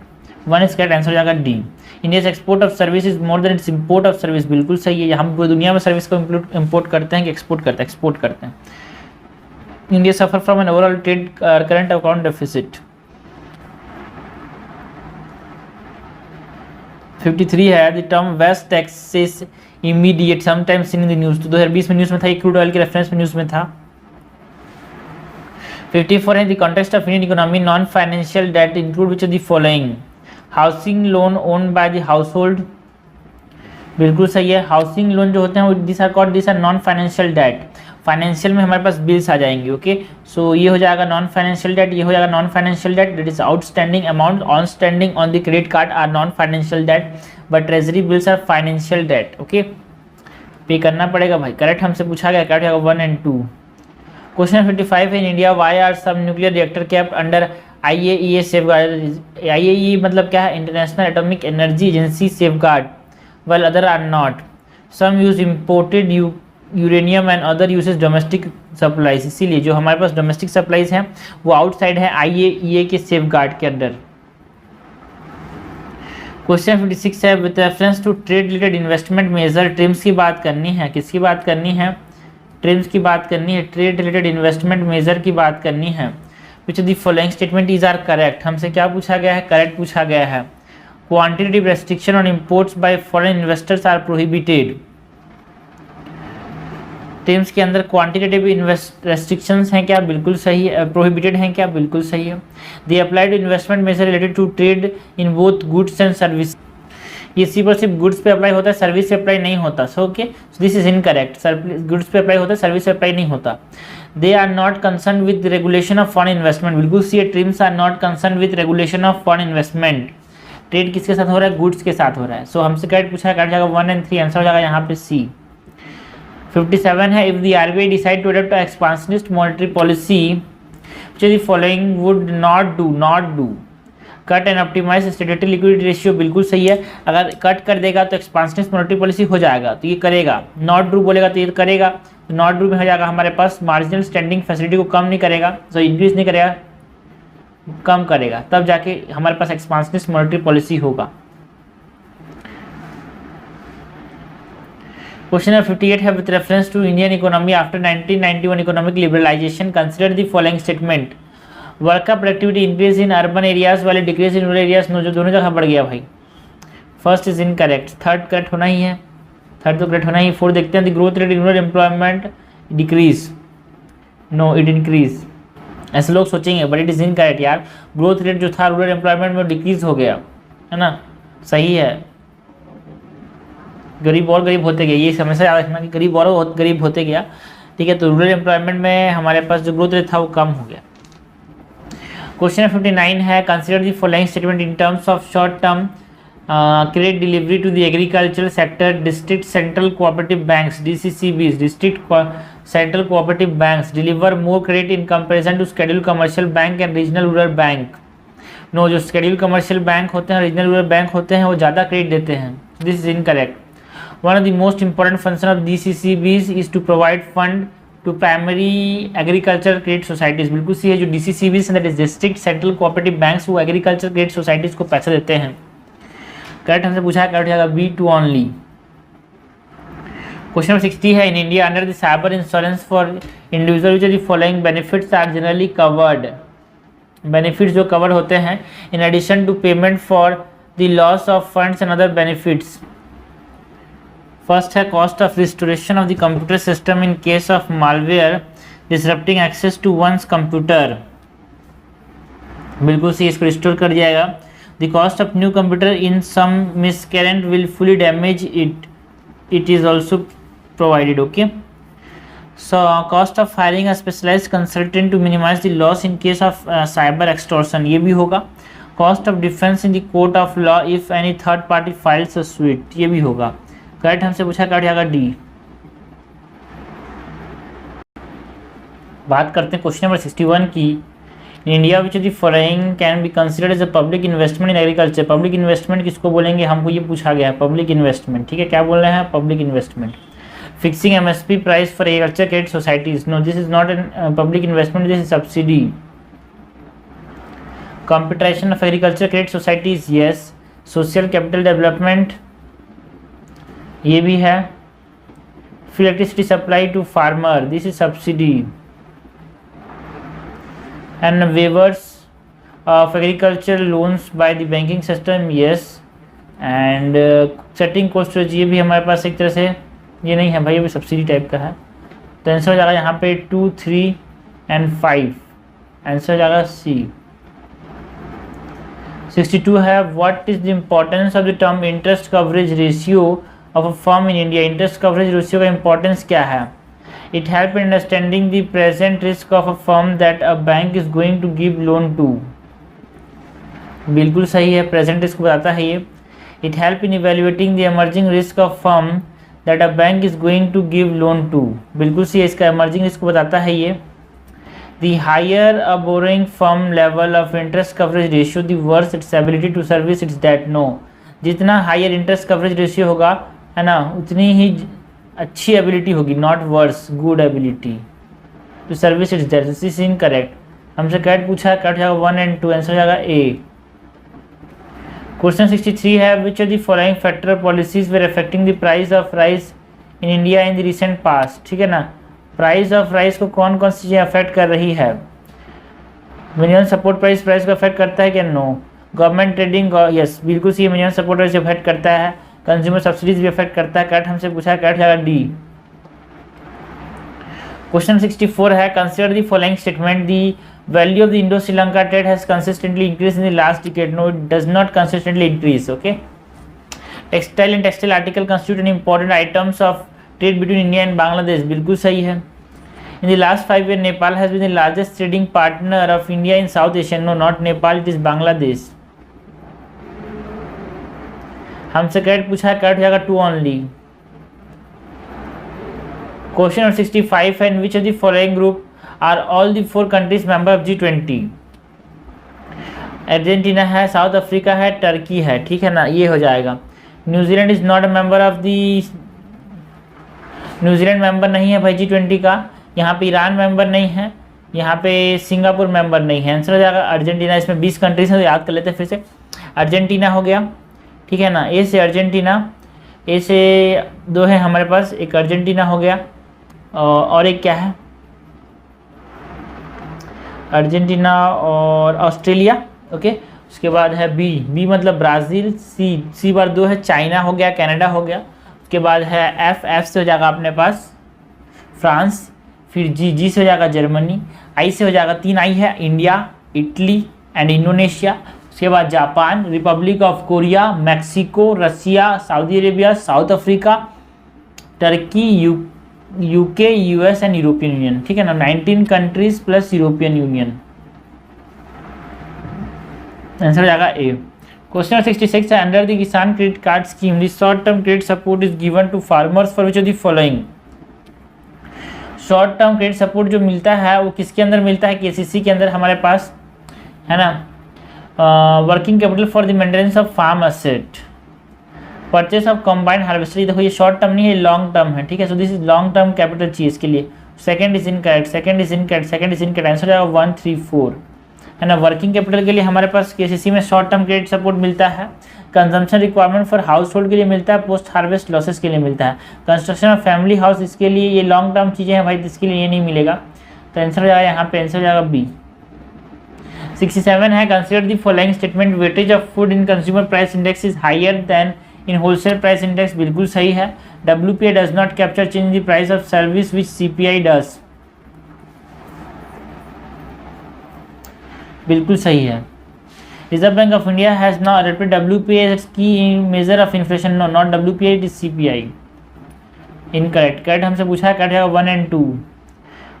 One is correct. Answer हो जाएगा D. India's export of service is more than its import of service. बिल्कुल सही है. हम पूरी दुनिया में service को इंपोर्ट करते हैं कि एक्सपोर्ट करते हैं? एक्सपोर्ट करते हैं. India suffer from an overall trade current account deficit. 53 है the term West Texas immediate sometimes seen in the news. तो 2020 में न्यूज़ में था, ये क्रूड ऑयल के रेफरेंस में न्यूज़ में था. 54 है the context of Indian economy non-financial debt include which of the following? Housing loan owned by the household. बिल्कुल सही है. हाउसिंग लोन जो होते हैं this are non financial debt. Financial में हमारे पास बिल्स आ जाएंगे. ओके, सो ये हो जाएगा नॉन फाइनेंशियल डेट, ये हो जाएगा non financial debt. That is outstanding amount on standing on the credit card are non financial debt, but treasury bills are financial debt. Okay, pay करना पड़ेगा भाई. करेक्ट हमसे पूछा गया, करेक्ट होगा 1 and 2. क्वेश्चन 55 है इन इंडिया वाई आर सब nuclear reactor kept under IAEA safeguard. IAEA मतलब क्या है? International atomic energy agency safeguard. while other are not. Some use imported uranium and other usage domestic supplies. इसीलिए जो हमारे पास domestic supplies हैं वो outside है IAEA के सेफगार्ड के अंडर. क्वेश्चन 56 है with reference to trade related investment measure. TRIMs की बात करनी है. किसकी बात करनी है? ट्रिम्स की बात करनी है. ट्रेड रिलेटेड इन्वेस्टमेंट मेजर की बात करनी है. Which the following statement is are correct. हमसे क्या पूछा गया है? करेक्ट पूछा गया है. Quantitative restriction on imports by foreign investors are prohibited. TRIMs के अंदर क्वांटिटेटिव रेस्ट्रिक्शंस हैं क्या? बिल्कुल सही है. प्रोहिबिटेड हैं क्या? बिल्कुल सही है. They apply to investment measure related to trade in both goods and service. ये सिर्फ गुड्स पे अप्लाई होता है, सर्विस पे अप्लाई नहीं होता. So okay, this is incorrect. Goods पे अप्लाई होता है, सर्विस पे अप्लाई नहीं होता. They are not concern with regulation of foreign investment. बिल्कुल सी है. TRIMs are not concern with regulation of foreign investment. Trade किसके साथ हो रहा है? गुड्स के साथ हो रहा है. सो हमसे करेक्ट पूछा है, करेक्ट जाएगा 1 and 3. आंसर हो जाएगा यहाँ पे सी. 57 है if the RBI decide to adopt expansionist monetary policy which the following would not do. Cut and optimise statutory liquidity ratio. बिल्कुल सही है. अगर कट कर देगा तो एक्सपांशनिस्ट मॉनेटरी पॉलिसी हो जाएगा, तो ये करेगा. नॉट डू बोलेगा तो ये करेगा. तो नॉट डू में हो जाएगा हमारे पास मार्जिनल स्टैंडिंग फैसिलिटी को कम नहीं करेगा, तो इंक्रीज नहीं करेगा, कम करेगा, तब जाके हमारे पास एक्सपांशनिस्ट मॉनेटरी पॉलिसी होगा. क्वेश्चन नंबर 58 है with reference to Indian economy after 1991 economic liberalisation consider the following statement. Worker productivity increase in urban areas while decrease in rural areas. जो दोनों जगह बढ़ गया भाई. First is incorrect. Third correct होना ही है. थर्ड तो करेक्ट होना ही. फोर्थ देखते हैं. The growth rate in rural employment decrease. No, it increase. ऐसे लोग सोचेंगे बट इट इज इनकरेक्ट यार. ग्रोथ रेट जो था रूरल एम्प्लॉयमेंट में डिक्रीज हो गया, है ना. सही है. गरीब और गरीब होते गए, ये समस्या याद रखना कि गरीब और गरीब होते गया. ठीक है, तो रूरल एम्प्लॉयमेंट में हमारे पास जो ग्रोथ रेट था वो कम हो गया. क्वेश्चन 59 है consider the following statement in terms of short term credit delivery to the agricultural sector. District central cooperative banks DCCBs, district central cooperative banks deliver more credit in comparison to schedule commercial bank and regional rural bank. No, जो schedule commercial bank होते हैं, regional rural bank होते हैं, वो ज़्यादा credit देते हैं. This is incorrect. One of the most important functions of DCCBs is to provide fund to primary agricultural credit societies. बिल्कुल सी है. जो DCCBs हैं, that is district central cooperative banks, वो agricultural credit societies को पैसा देते हैं. Correct हमसे पूछा है, करेक्ट जाएगा B2 only. क्वेश्चन नंबर 60 है, in India under the cyber insurance for individual which the following benefits are generally covered. Benefits जो कवर होते हैं in addition to payment for the loss of funds and other benefits. First है cost of restoration of the computer system in case of malware disrupting access to one's computer. बिल्कुल सही, इसको restore कर दिया जाएगा। The cost of new computer in some miscreant will fully damage it is also provided. Okay, so cost of hiring a specialized consultant to minimize the loss in case of cyber extortion, ये भी होगा। cost of defense in the court of law if any third party files a suit, ये भी होगा। Correct हमसे पूछा, correct आएगा D. बात करते हैं क्वेश्चन नंबर 61 की। In India which the following can be considered as a public investment in agriculture. Public investment किसको बोलेंगे, हमको ये पूछा गया है, पब्लिक इन्वेस्टमेंट। ठीक है, क्या बोल रहे हैं, public investment. Fixing MSP price for agriculture credit societies, no, this is not a public investment, this is subsidy. Computation of agriculture credit societies, yes. Social capital development, ये भी है। Free electricity supply to farmer, this is subsidy. And waivers of agriculture loans by the banking system, yes. And setting cost, ये भी हमारे पास एक तरह से ये नहीं है भाई, अभी सब्सिडी टाइप का है। तो आंसर हो जाएगा यहाँ पे 2, 3 एंड 5, आंसर हो जाएगा सी। 62 है, what is the importance of the term interest coverage ratio of a firm in India. Interest coverage ratio का इंपॉर्टेंस क्या है? It help in understanding the present risk of a firm that a bank is going to give loan to. बिल्कुल सही है, present risk बताता है ये। It help in evaluating the emerging risk of firm that a bank is going to give loan to. बिल्कुल C, इसका emerging risk बताता है ये। The higher a borrowing firm level of interest coverage ratio the worse its ability to service its debt. No, जितना higher interest coverage ratio होगा, है ना, उतनी ही अच्छी एबिलिटी होगी, not worse, good ability to service its debt. This is incorrect. हमसे correct पूछा है, करेक्ट जाएगा 1 and 2, आंसर हो जाएगा ए। क्वेश्चन 63 है, which of the following factor policies were affecting the price of rice in India in the recent past. ठीक है ना, प्राइस ऑफ राइस को कौन कौन सी चीज़ें अफेक्ट कर रही है? मिनिमम सपोर्ट प्राइस को अफेक्ट करता है क्या? नो। गवर्नमेंट ट्रेडिंग, यस बिल्कुल सी, मिनिमम सपोर्ट प्राइस अफेक्ट करता है। कंज्यूमर सब्सिडीज भी अफेक्ट करता है। करेक्ट हमसे पूछा है, करेक्ट जाएगा डी। क्वेश्चन 64 है, consider the following statement, the value of the Indo-Sri Lanka trade has consistently increased in the last decade. No, it does not consistently increase. Okay. Textile and textile article constitute an important items of trade between India and Bangladesh. बिल्कुल सही है। In the last 5 years, Nepal has been the largest trading partner of India in South Asia. No, not Nepal, it is Bangladesh. हमसे correct पूछा है, correct जाएगा 2 only. Question number 65 है, in which of the following group are all the 4 countries member of G20? Argentina है, south Africa है, Turkey है। ठीक है ना, ये हो जाएगा। New Zealand is not a member of the, New Zealand member नहीं है भाई G20 का। यहाँ पे ईरान मेंबर नहीं है, यहाँ पे सिंगापुर मेंबर नहीं है। आंसर हो जाएगा अर्जेंटीना। इसमें 20 कंट्रीज है, तो याद कर लेते हैं फिर से। अर्जेंटीना हो गया, ठीक है ना, ए से अर्जेंटीना, ए से 2 है हमारे पास, एक अर्जेंटीना हो गया और एक क्या है, अर्जेंटीना और ऑस्ट्रेलिया। ओके, उसके बाद है बी मतलब ब्राज़ील। सी बार 2 है, चाइना हो गया, कनाडा हो गया। उसके बाद है एफ से हो जाएगा अपने पास फ्रांस। फिर जी से हो जाएगा जर्मनी। आई से हो जाएगा 3 आई है, इंडिया, इटली एंड इंडोनेशिया। उसके बाद Japan, Republic of Korea, Mexico, Russia, Saudi Arabia, South Africa, Turkey, UK, US and European Union. ठीक है ना, 19 countries plus European Union. Answer हो जाएगा ए। क्वेश्चन 66 है, under the Kisan credit card scheme the short term credit support is given to farmers for which of the following. Short term credit support जो मिलता है वो किसके अंदर मिलता है? केसीसी के अंदर हमारे पास, है ना। Working capital for the maintenance of farm asset, purchase of combined harvester. देखो ये शॉर्ट टर्म नहीं है, लॉन्ग टर्म है। ठीक है, so this is long term capital चाहिए इसके लिए। Second is incorrect, second is incorrect. Answer जाएगा 1, 3, 4, है ना। वर्किंग कैपिटल के लिए हमारे पास केसीसी में शॉर्ट टर्म क्रेडिट सपोर्ट मिलता है। Consumption requirement for house hold के लिए मिलता है, पोस्ट हार्वेस्ट लॉसेस के लिए मिलता है। कंस्ट्रक्शन ऑफ फैमिली हाउस, इसके लिए ये लॉन्ग टर्म चीज़ें हैं भाई, इसके लिए ये नहीं मिलेगा। तो आंसर हो जाएगा यहाँ पे, आंसर हो जाएगा बी। 67 है, consider the following statement, weightage of food in Consumer Price Index is higher than in Wholesale Price Index. बिल्कुल सही है। WPI does not capture change the price of service which CPI does. बिल्कुल सही है। Reserve Bank of India has now adopted WPI as key measure of inflation. No, not WPI, it is CPI। Incorrect. Correct हमसे पूछा है, correct है 1 and 2।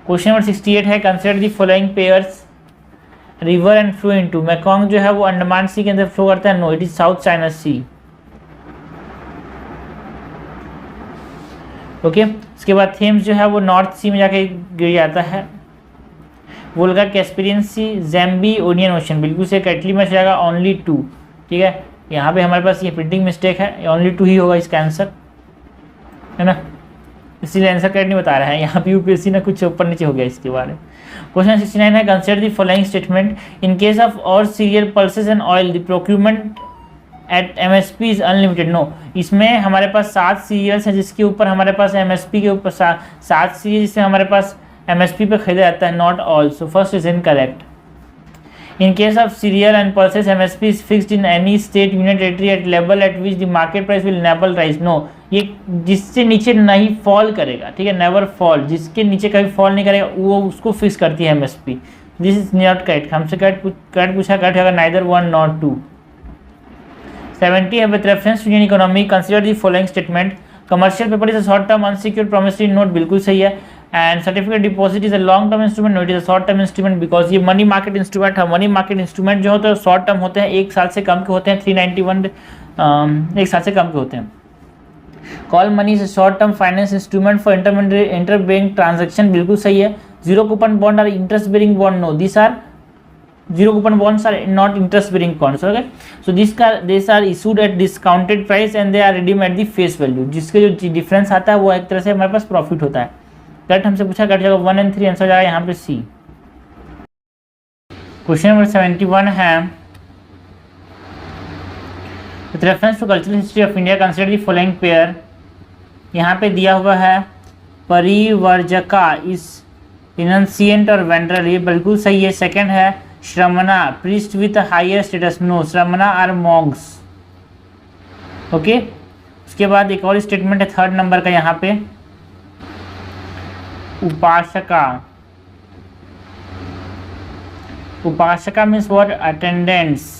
Question number 68 है, consider the following pairs, river and flow into. Mekong जो है वो अंडमान सी के अंदर फ्लो करता है। No, it is South China Sea. Okay, उसके बाद थेम्स जो है वो नॉर्थ सी में जाके गिर जाता है। वोल्गा, कैस्पियन सी, ज़ैम्बी, ओनियन ओशन। बिल्कुल से करेक्टली मैच जाएगा ओनली 2। ठीक है, यहाँ पे हमारे पास ये प्रिंटिंग मिस्टेक है, ओनली 2 ही होगा इसका आंसर, है ना, इसीलिए आंसर करेक्ट नहीं बता रहा है। यहाँ पे UPSC ना कुछ ऊपर नीचे हो गया इसके बारे में। क्वेश्चन 69 है, consider the following statement, in case of all cereal pulses and oil the procurement at MSP is unlimited. No, इसमें हमारे पास 7 सीरियल्स हैं जिसके ऊपर हमारे पास MSP के ऊपर 7 सीरियल जिसमें हमारे पास MSP पे खरीदा जाता है, not all. So first is incorrect. In case of cereal and pulses MSP is fixed in any state union territory at level at which the market price will never rise. No, ये जिससे नीचे नहीं fall करेगा, ठीक है, never fall, जिसके नीचे कभी फॉल नहीं करेगा वो उसको फिक्स करती है MSP। This is not correct. हमसे करेक्ट पूछा, करेक्ट होगा नाइदर 1 नॉट 2। 70 है, with reference to Indian economy consider the following statement, commercial paper is a short term unsecured promissory note. बिल्कुल सही है। And certificate deposit is a long term instrument, no it is a short term instrument because ये money market instrument है। Money market instrument जो होते हैं short term होते हैं, 1 साल से कम के होते हैं। 391 1 साल से कम के होते हैं। Call money is short term finance instrument for inter bank transaction. बिल्कुल सही है। Zero coupon bond are interest bearing bond. No, this are zero coupon bonds are not interest bearing bonds. Okay, so these are issued at discounted price and they are redeemed at the face value. जिसके जो difference आता है वो एक तरह से हमारे पास profit होता है। करेक्ट हमसे पूछा, करेक्ट जाएगा 1 and 3, आंसर जाएगा यहाँ पे C। क्वेश्चन नंबर 71 है, with reference to cultural history of India consider the following pair. यहाँ पे दिया हुआ है परिवर्जका इस इनंसिएंट और वेंड्रल, ये बिल्कुल सही है। सेकंड है Shramana, priest with higher status. No, Shramana are monks. Okay, उसके बाद एक और स्टेटमेंट है 3rd नंबर का यहाँ पे, Upasaka. Upasaka means what, attendance.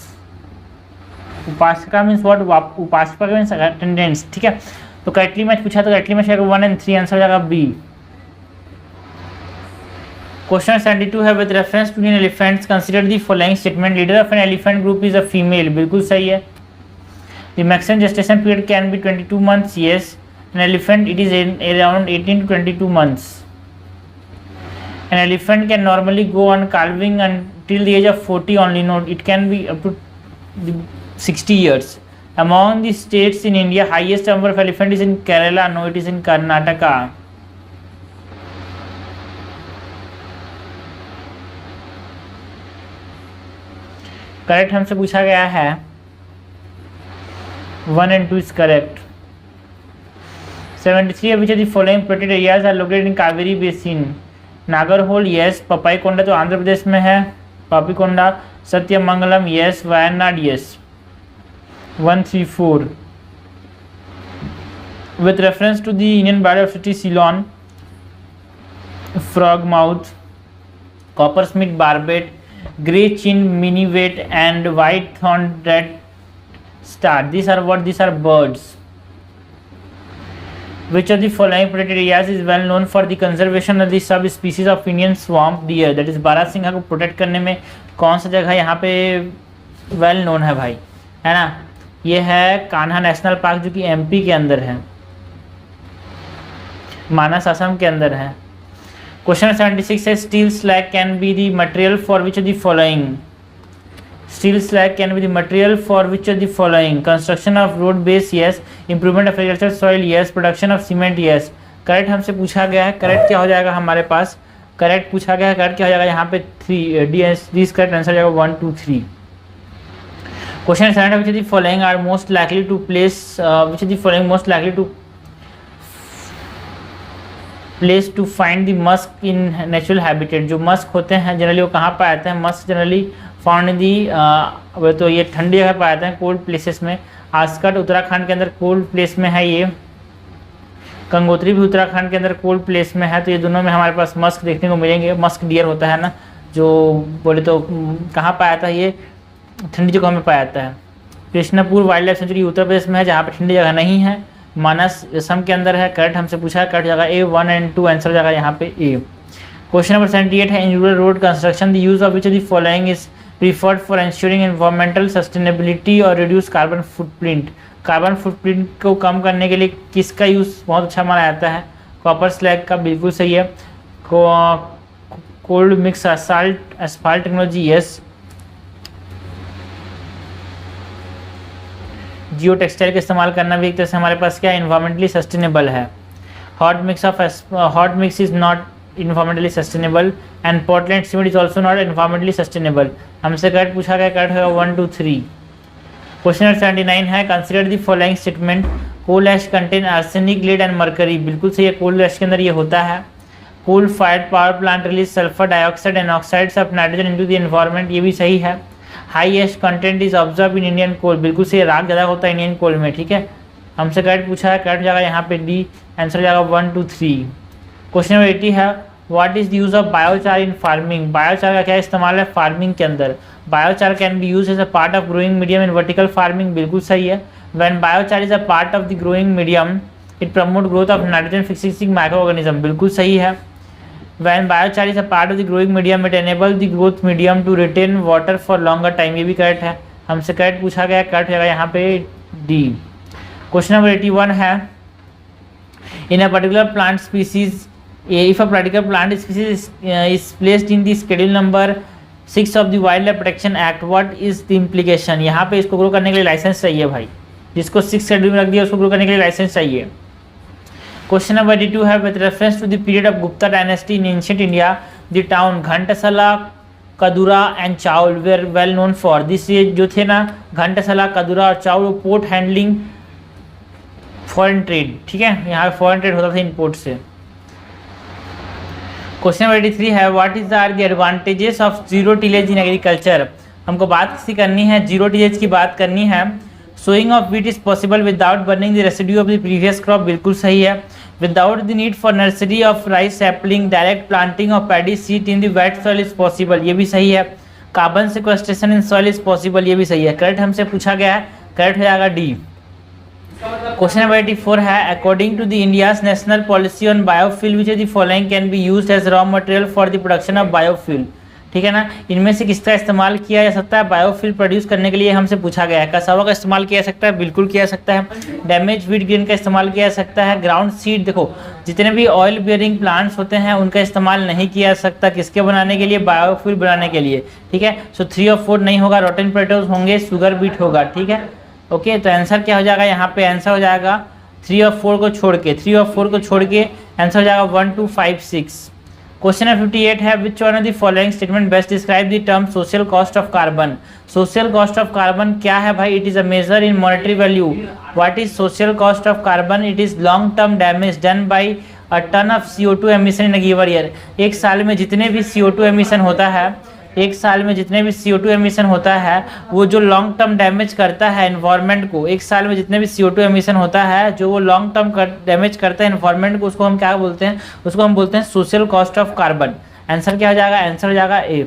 Upasaka means what, Upasaka means attendance. ठीक है, तो करेक्टली मैच पूछा तो करेक्टली मैच 1 and 3, आंसर हो जाएगा बी। क्वेश्चन 72 है, with reference to Indian elephants consider the following statement, leader of an elephant group is a female. बिल्कुल सही है। The maximum gestation period can be 22 months। Yes, an elephant it is around 18 to 22 months। An elephant can normally go on calving until the age of 40 only। No, it can be up to 60 years। Among the states in India, highest number of elephant is in Kerala। No, it is in Karnataka। Correct हमसे पूछा गया है 1 and 2 is correct. 73 which the following protected areas are located in Cauvery basin. Nagarhole yes, Papikonda तो आंध्र प्रदेश में है, Papikonda. Sathyamangalam yes, Wayanad yes. 1, 3, 4। With reference to the Indian biodiversity Ceylon, frog mouth, coppersmith barbet, grey chin minivet and white thorned red star. These are what? These are birds. Which of the following protected areas is well known for the conservation of the subspecies of Indian swamp deer? That is बारहसिंघा को protect करने में कौन सा जगह यहाँ पे well known है भाई, है ना? ये है कान्हा नेशनल पार्क जो कि MP के अंदर है, मानस असम के अंदर है। क्वेश्चन 76 है, steel slag can be the material for which of the following. Steel slag can be the material for which of the following, construction of road base yes, improvement of agriculture soil yes, production of cement yes. Correct हमसे पूछा गया है, correct क्या हो जाएगा हमारे पास, correct पूछा गया है, करेक्ट क्या हो जाएगा यहाँ पे 3 डी। करेक्ट आंसर जाएगा 1, 2, 3। Question 7 which of the following are most likely to place which of the following most likely to place to find the musk in natural habitat। जो मस्क होते हैं जनरली वो कहाँ पाए जाते हैं? मस्क जनरली फाउंड इन दी तो ये ठंडी जगह पाए जाते हैं, कोल्ड प्लेसेस में। आस्कट उत्तराखंड के अंदर कोल्ड प्लेस में है, ये गंगोत्री भी उत्तराखंड के अंदर कोल्ड प्लेस में है। तो ये दोनों में हमारे पास मस्क देखने को मिलेंगे। मस्क डियर होता है ना, जो बोले तो कहाँ पाया जाता है? ये ठंडी जगह में पाया जाता है। Krishnapur wild life sanctuary Uttar Pradesh में है, जहाँ पर ठंडी जगह नहीं है। मानस असम के अंदर है। करेक्ट हमसे पूछा है, करेक्ट जगह ए 1 और 2, आंसर जगह यहाँ पे ए। क्वेश्चन नंबर 78 है, in rural road construction the use of which of the following is preferred for ensuring environmental sustainability or reduce carbon footprint. Carbon footprint को कम करने के लिए किसका यूज़ बहुत अच्छा माना जाता है? कॉपर स्लैग का, बिल्कुल सही है। Cold mix asphalt technology, yes. Geotextile का इस्तेमाल करना भी एक तरह से हमारे पास क्या इन्वायरमेंटली सस्टेनेबल है। Hot mix is not environmentally sustainable and Portland cement is also not environmentally sustainable. हमसे करेक्ट पूछा गया, करेक्ट होगा 1 2 3। क्वेश्चन नंबर 79 है, consider the following statement. Coal ash contain arsenic, lead and mercury. बिल्कुल सही है, कोल एश के अंदर ये होता है। Coal fired power plant release sulphur dioxide and oxides of nitrogen into the environment, ये भी सही है। High ash content is observe in Indian coal, बिल्कुल सही, राख ज़्यादा होता है इंडियन कोल में, ठीक है। हमसे करेक्ट पूछा है, करेक्ट जाएगा यहाँ पे डी, आंसर जाएगा 1 2 3। क्वेश्चन नंबर 80 है, what is the use of biochar in farming. Biochar का क्या इस्तेमाल है फार्मिंग के अंदर? Biochar can be use as a part of growing medium in vertical farming, बिल्कुल सही है। When biochar is a part of the growing medium it promote growth of nitrogen fixing microorganism, बिल्कुल सही है। When biochar is a part of the growing medium, it enables the growth medium to retain water for longer time, ये भी correct है। हमसे correct पूछा गया, correct होगा यहाँ पे डी। क्वेश्चन नंबर 81 है, in a particular plant species if a particular plant species is placed in the schedule number 6 of the Wildlife Protection Act, what is the implication. यहाँ पे इसको grow करने के लिए लाइसेंस चाहिए भाई, जिसको 6 शेड्यूल में रख दिया उसको ग्रो करने के लिए लाइसेंस चाहिए। Question number 82 है, with reference to the period of Gupta dynasty in ancient India, the town Ghantasala, Kadura and Chaul were well known for this। ये जो थे ना घंटासला, कदूरा और चावल, पोर्ट हैंडलिंग, फॉरेन ट्रेड, ठीक है, यहाँ पे फॉरेन ट्रेड होता था इम्पोर्ट से। क्वेश्चन नंबर 83 है, what is are the advantages of zero tillage in agriculture. हमको बात सी करनी है, जीरो टिलेज की बात करनी है। Sowing of wheat is possible without burning the residue of the previous crop, बिल्कुल सही है। Without the need for nursery of rice sapling, direct planting of paddy seed in the wet soil is possible, ये भी सही है। Carbon sequestration in soil is possible, ये भी सही है। करेक्ट हमसे पूछा गया है, करेक्ट हो जाएगा डी। क्वेश्चन नंबर 84 है, according to the India's national policy on biofuel which of the following can be used as raw material for the production of biofuel, ठीक है ना। इनमें से किसका इस्तेमाल किया जा सकता है बायोफ्यूल प्रोड्यूस करने के लिए? हमसे पूछा गया है। कसावा का इस्तेमाल किया जा सकता है, बिल्कुल किया जा सकता है। डैमेज व्हीट ग्रेन का इस्तेमाल किया जा सकता है। ग्राउंड सीड, देखो जितने भी ऑयल बियरिंग प्लांट्स होते हैं उनका इस्तेमाल नहीं किया जा सकता, किसके बनाने के लिए? बायोफ्यूल बनाने के लिए, ठीक है। सो 3 और 4 नहीं होगा, रोटन पोटैटोज होंगे, शुगर बीट होगा, ठीक है। ओके, तो आंसर क्या हो जाएगा यहाँ पे? आंसर हो जाएगा 3 और 4 को छोड़ के, 3 और 4 को छोड़ के आंसर हो जाएगा 1 2 5 6। क्वेश्चन नंबर 58 है, which one of the following statement best describe the term social cost of carbon. Social cost of carbon क्या है भाई? It is a measure in monetary value. What is social cost of carbon? It is long term damage done by a ton of CO2 emission in a given year. एक साल में जितने भी CO2 emission होता है, एक साल में जितने भी CO2 एमिशन होता है, वो जो लॉन्ग टर्म डैमेज करता है एनवायरनमेंट को, एक साल में जितने भी CO2 एमिशन होता है जो वो लॉन्ग टर्म डैमेज करता है एनवायरनमेंट को, उसको हम क्या बोलते हैं? उसको हम बोलते हैं social cost of carbon. Answer क्या हो जाएगा? आंसर हो जाएगा ए।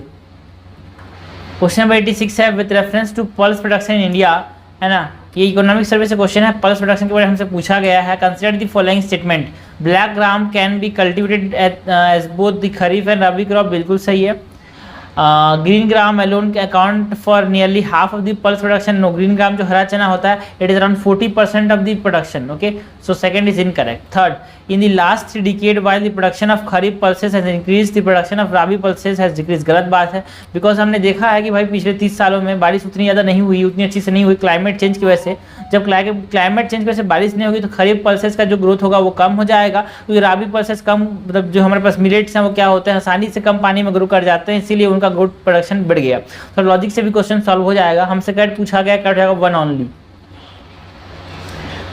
क्वेश्चन नंबर 86 है, with reference to pulse production in India, है ना, ये इकोनॉमिक सर्वे से क्वेश्चन है। पल्स प्रोडक्शन के बारे में हमसे पूछा गया है। Consider the following statement, black gram can be cultivated as both the kharif and rabi crop, बिल्कुल सही है। Green gram alone account for nearly half of the pulse production, no, green gram जो हरा चना होता है it is around 40% of the production, okay. So second is incorrect. Third, in the last 3 decades while the production of kharif pulses has increased, the production of rabi pulses has decreased. गलत बात है, because हमने देखा है कि भाई पिछले 30 सालों में बारिश उतनी ज़्यादा नहीं हुई, उतनी अच्छी से नहीं हुई क्लाइमेट चेंज की वजह से। जब क्लाइमेट चेंज की वजह से बारिश नहीं होगी तो खरीफ पल्सेस का जो ग्रोथ होगा वो कम हो जाएगा, क्योंकि राबी पल्सेस कम, मतलब जो हमारे पास मिलेट्स हैं वो क्या होते हैं, आसानी से कम पानी में ग्रो कर जाते हैं, इसीलिए उनका ग्रोथ प्रोडक्शन बढ़ गया। तो लॉजिक से भी क्वेश्चन सॉल्व हो जाएगा। हमसे कट पूछा गया, कट हो जाएगा 1 ओनली।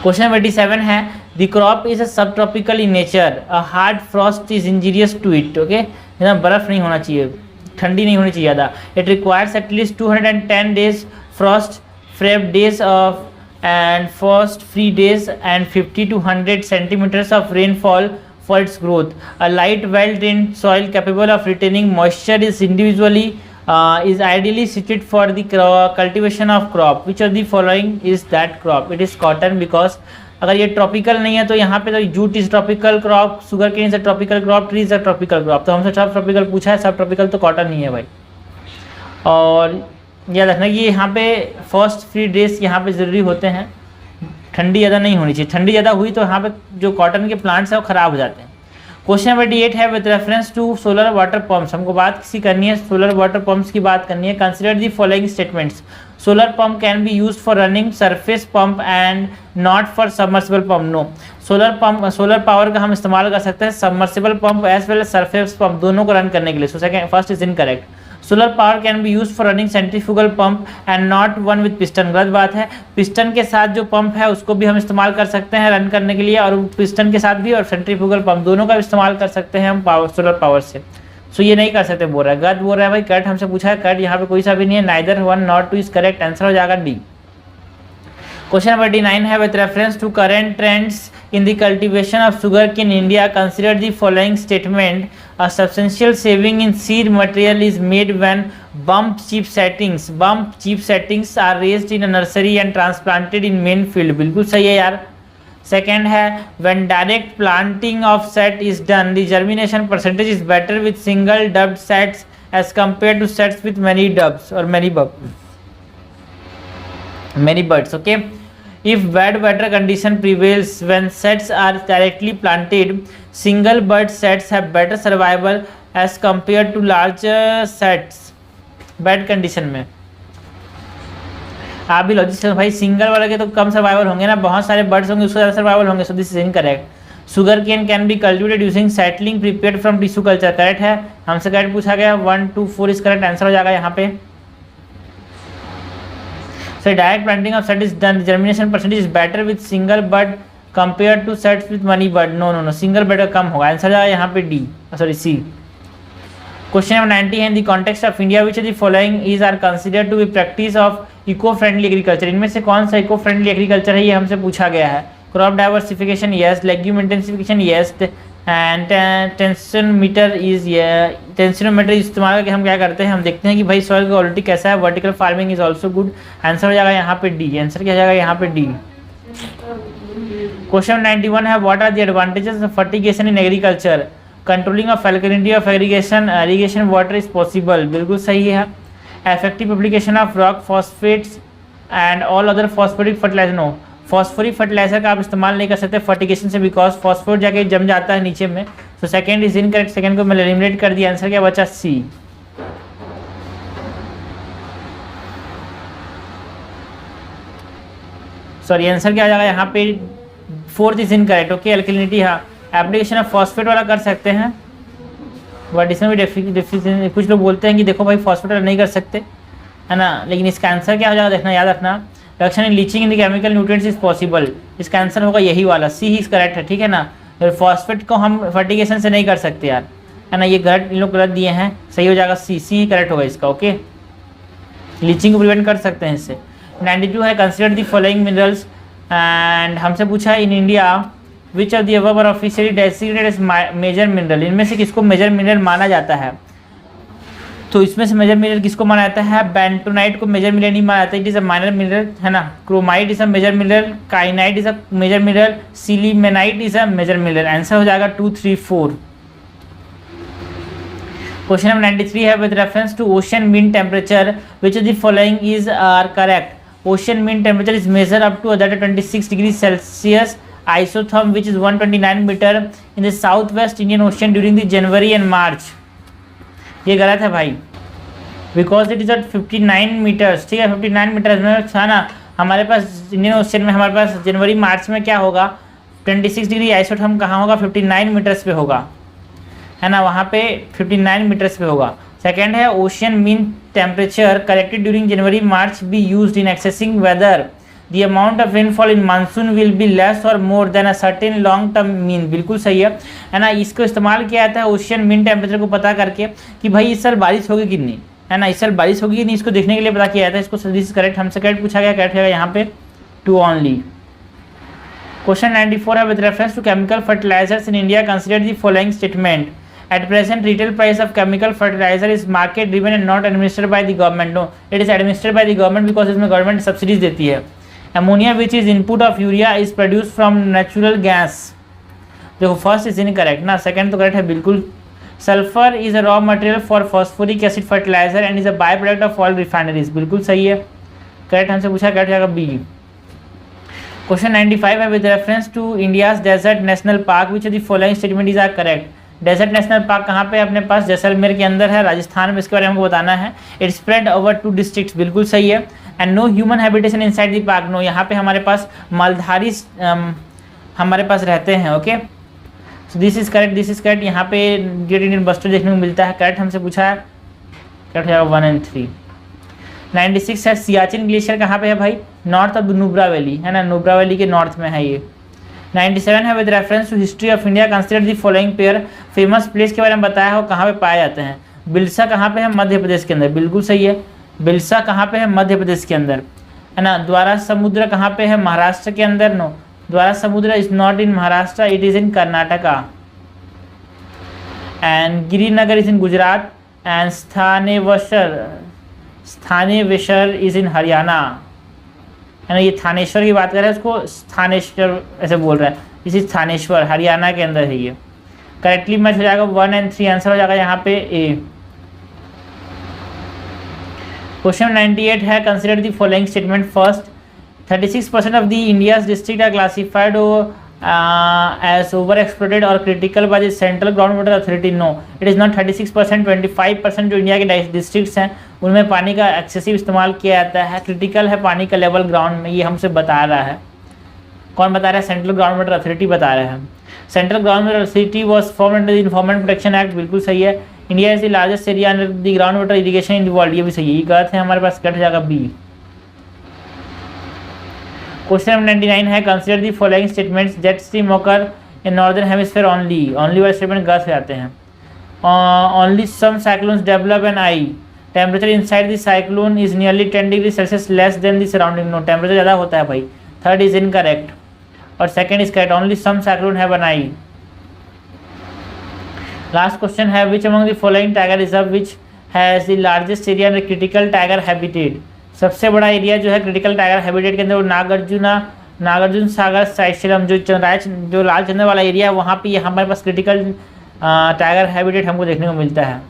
क्वेश्चन 87 है, the crop is a subtropical in nature, a hard frost is injurious to it. Okay, यहाँ बर्फ नहीं होना चाहिए, ठंडी नहीं होनी चाहिए ज़्यादा। It requires at least 210 days Frost free days of and first free days and 50 to 100 centimeters of rainfall for its growth. A light, well-drained soil capable of retaining moisture is is ideally suited for the cultivation of crop. Which of the following is that crop? It is cotton, because अगर ये tropical नहीं है तो यहाँ पे तो jute is tropical crop, sugarcane is a tropical crop, tree is a tropical crop. तो हमसे सब ट्रॉपिकल पूछा है, सब ट्रॉपिकल तो कॉटन नहीं है भाई। और याद रखना कि यहाँ पे फर्स्ट फ्री डेज यहाँ पे ज़रूरी होते हैं, ठंडी ज़्यादा नहीं होनी चाहिए, ठंडी ज़्यादा हुई तो यहाँ पे जो कॉटन के प्लांट्स हैं वो ख़राब हो जाते हैं। क्वेश्चन नंबर 88 है, with reference to solar water pumps, हमको बात किसी करनी है, सोलर वाटर पम्प्स की बात करनी है। Consider the following statements, solar pump can be used for running surface pump and not for submersible pump. No, solar power का हम इस्तेमाल कर सकते हैं submersible pump as well as surface pump, दोनों को रन करने के लिए। So second, first is incorrect. Solar power can be use for running centrifugal pump and not one with piston, गलत बात है। पिस्टन के साथ जो पंप है उसको भी हम इस्तेमाल कर सकते हैं रन करने के लिए, और पिस्टन के साथ भी और सेंट्रीफ्यूगल पंप दोनों का इस्तेमाल कर सकते हैं हम सोलर पावर से। सो ये नहीं कर सकते बोल रहा है, गलत बोल रहा है भाई। कट हमसे पूछा है, कट यहाँ पे कोई सा भी नहीं है, neither 1 not 2 is correct, answer हो जाएगा डी। क्वेश्चन नंबर 89 है, with reference to current trends in the cultivation of sugarcane in India, consider the following statement. A substantial saving in seed material is made when bump chip settings are raised in a nursery and transplanted in main field. बिल्कुल सही है यार। Second है, when direct planting of set is done, the germination percentage is better with single dubbed sets as compared to sets with many dubs or many buds. Okay. If bad weather condition prevails when sets are directly planted, single bud sets have better survival as compared to larger sets bad condition में। आप भी logic से भाई, single वाले के तो कम survival होंगे ना, बहुत सारे बर्ड्स होंगे उससे ज़्यादा सर्वाइवल होंगे। So this is incorrect. Sugar cane can be cultivated using settling prepared from tissue culture, correct है। हमसे करेक्ट पूछा गया, 1 2 4 इज करेक्ट, आंसर हो जाएगा यहाँ पे। So direct planting of set is done. The germination percentage is better with single bud compared to sets with many bud. No, single bud का कम होगा, आंसर जाएगा यहाँ पे D, sorry C. Question number 90 है, in the context of India which of the following is are considered to be practice of eco-friendly agriculture? इनमें से कौन सा eco-friendly agriculture है, ये हमसे पूछा गया है। Crop diversification yes, legume intensification yes, and tensiometer इस्तेमाल करके हम क्या करते हैं, हम देखते हैं कि भाई सॉइल क्वालिटी कैसा है। Vertical farming is also good, answer हो जाएगा यहाँ पे डी, आंसर क्या हो जाएगा यहाँ पे डी। क्वेश्चन 91 है, what are the advantages of fertigation in agriculture? Controlling of alkalinity of irrigation water is possible, बिल्कुल सही है। Effective application of rock phosphates and all other phosphoric fertiliser, no, phosphoric fertiliser का आप इस्तेमाल नहीं कर सकते फर्टिगेशन से, बिकॉज फॉस्फोर जाके जम जाता है नीचे में। So second is incorrect, second को मैंने एलिमिनेट कर दिया, आंसर क्या बचा सी। सॉरी, आंसर क्या आ जाएगा यहाँ पे, fourth is incorrect. Okay, alkalinity, हाँ एप्लीकेशन ऑफ फॉस्फेट वाला कर सकते हैं, बट इसमें भी कुछ लोग बोलते हैं कि देखो भाई फॉस्फेट वाला नहीं कर सकते है ना, लेकिन इसका आंसर क्या हो जाएगा देखना, याद रखना। Reduction in leaching in the chemical nutrients is possible, इसका आंसर होगा यही वाला, सी ही इज करेक्ट है, ठीक है ना। फॉस्फेट को हम फर्टिगेशन से नहीं कर सकते यार, है ना, ये गलत, इन लोग गलत दिए हैं, सही हो जाएगा सी, सी ही करेक्ट होगा इसका। ओके, लीचिंग को प्रिवेंट कर सकते हैं इससे। 92 है, consider the following minerals, and हमसे पूछा है in India which of the above are officially designated as major mineral, इनमें से किसको मेजर मिनरल माना जाता है? तो इसमें से मेजर मिनरल किसको माना जाता है? बेंटोनाइट को मेजर मिनरल नहीं माना जाता, it is a minor mineral, है ना। Chromite is a major mineral, kyanite is a major mineral, sillimanite is a major mineral, answer हो जाएगा 2 3 4। क्वेश्चन नंबर 93 है, with reference to ocean mean temperature which of the following is are correct? Ocean mean temperature is major up to 26 degree celsius isotherm which is 129 metre in the southwest Indian Ocean during the January and March। ये गलत है भाई, because it is at 59 metres. ठीक है, 59 metres में था ना हमारे पास इंडियन ओशन में, हमारे पास जनवरी मार्च में क्या होगा 26 डिग्री आइसोथर्म कहाँ होगा 59 मीटर्स पे होगा, है ना, वहाँ पे 59 मीटर्स पे होगा। सेकेंड है ocean mean temperature collected during January March be used in assessing whether the amount of rainfall in monsoon will be less और more than a certain long term mean. बिल्कुल सही है ना, इसको इस्तेमाल किया जाता है ओशियन मीन टेम्परेचर को पता करके कि भाई इस साल बारिश होगी कि नहीं, है ना, इस साल बारिश होगी कि नहीं, इसको देखने के लिए पता किया जाता है। इसको दिस करेक्ट, हमसे करेक्ट पूछा गया, करेक्ट है यहाँ पे 2 ओनली। क्वेश्चन 94 है with reference to chemical fertilisers in India consider the following statement at present retail price of chemical fertiliser is market driven and not administered by the government. No, it is administered by the government because इसमें government subsidies देती है। Ammonia which is input of urea is produce from natural gas. देखो first is incorrect ना, second तो correct है बिल्कुल। Sulphur is a raw material for phosphoric acid fertiliser and is a by product of oil refineries. बिल्कुल सही है, correct हमसे पूछा, करेक्ट जाएगा बी। क्वेश्चन 95 है with reference to India's desert national park which the following statement is are correct. Desert national park कहाँ पे अपने पास, जैसलमेर के अंदर है, राजस्थान में, इसके बारे में हमको बताना है। It spread over 2 districts. बिल्कुल सही है। And no human habitation inside the park. No, यहाँ पे हमारे पास मालधारी हमारे पास रहते हैं। Okay, so this is correct, this is correct. यहाँ पे ग्रेट इंडियन बस्टर देखने को मिलता है, करेक्ट हमसे पूछा है, करेक्ट है 1 और 3। 96 है सियाचिन ग्लेशियर कहाँ पे है भाई, नॉर्थ ऑफ नुब्रा वैली, है ना, नुब्रा वैली के नॉर्थ में है ये। 97 है with reference to history of India consider the following pair. Famous place के बारे में बताया हो, कहाँ पे पाए जाते हैं। बिलसा कहाँ पे है, मध्य प्रदेश के अंदर। बिल्कुल सही है, बिलसा कहाँ पे है, मध्य प्रदेश के अंदर, है ना। द्वारा समुद्र कहाँ पे है, महाराष्ट्र के अंदर। नो, द्वारा समुद्र is not in Maharashtra, it is in Karnataka. And Girinagar is in Gujarat and Sthaneshwar is in Haryana, है ना। ये थानेश्वर की बात कर रहे हैं, उसको स्थानेश्वर ऐसे बोल रहा है, इसी स्थानेश्वर हरियाणा के अंदर है ये। करेक्टली मैच हो जाएगा 1 और 3, आंसर हो जाएगा यहाँ पे ए। क्वेश्चन 98 है consider the following statement. First, 36% of the India's district are classified as over exploited और critical by the central ground water authority। No, it is not 36%, 25% जो इंडिया के डिस्ट्रिक्ट्स हैं उनमें पानी का एक्सेसिव इस्तेमाल किया जाता है। क्रिटिकल है पानी का लेवल ग्राउंड में, ये हमसे बता रहा है। कौन बता रहा है, सेंट्रल ग्राउंड वाटर अथॉरिटी बता रहे हैं। Central ground water authority was form under the environment protection act. बिल्कुल सही है। India is the largest area under the ground water irrigation in the world. ये भी सही है, ये गलत है, हमारे पास कट जाएगा बी। क्वेश्चन 99 है consider the following statements jet stream occur in northern hemisphere only. Only वाले स्टेटमेंट गलत हो जाते हैं। Only some cyclones develop an I temperature inside the cyclone is nearly 10 degree celsius less than the surrounding. No, temperature ज़्यादा होता है भाई। Third is incorrect और second is correct, only some cyclone have an eye. Last question है which among the following tiger reserve which has the largest area in critical tiger habitat. सबसे बड़ा area जो है क्रिटिकल टाइगर हैबिटेट के अंदर वो नागार्जुन सागर साइशलम जो लाल चंदन वाला एरिया है, वहाँ पे हमारे पास क्रिटिकल टाइगर हैबिटेट हमको देखने को मिलता है।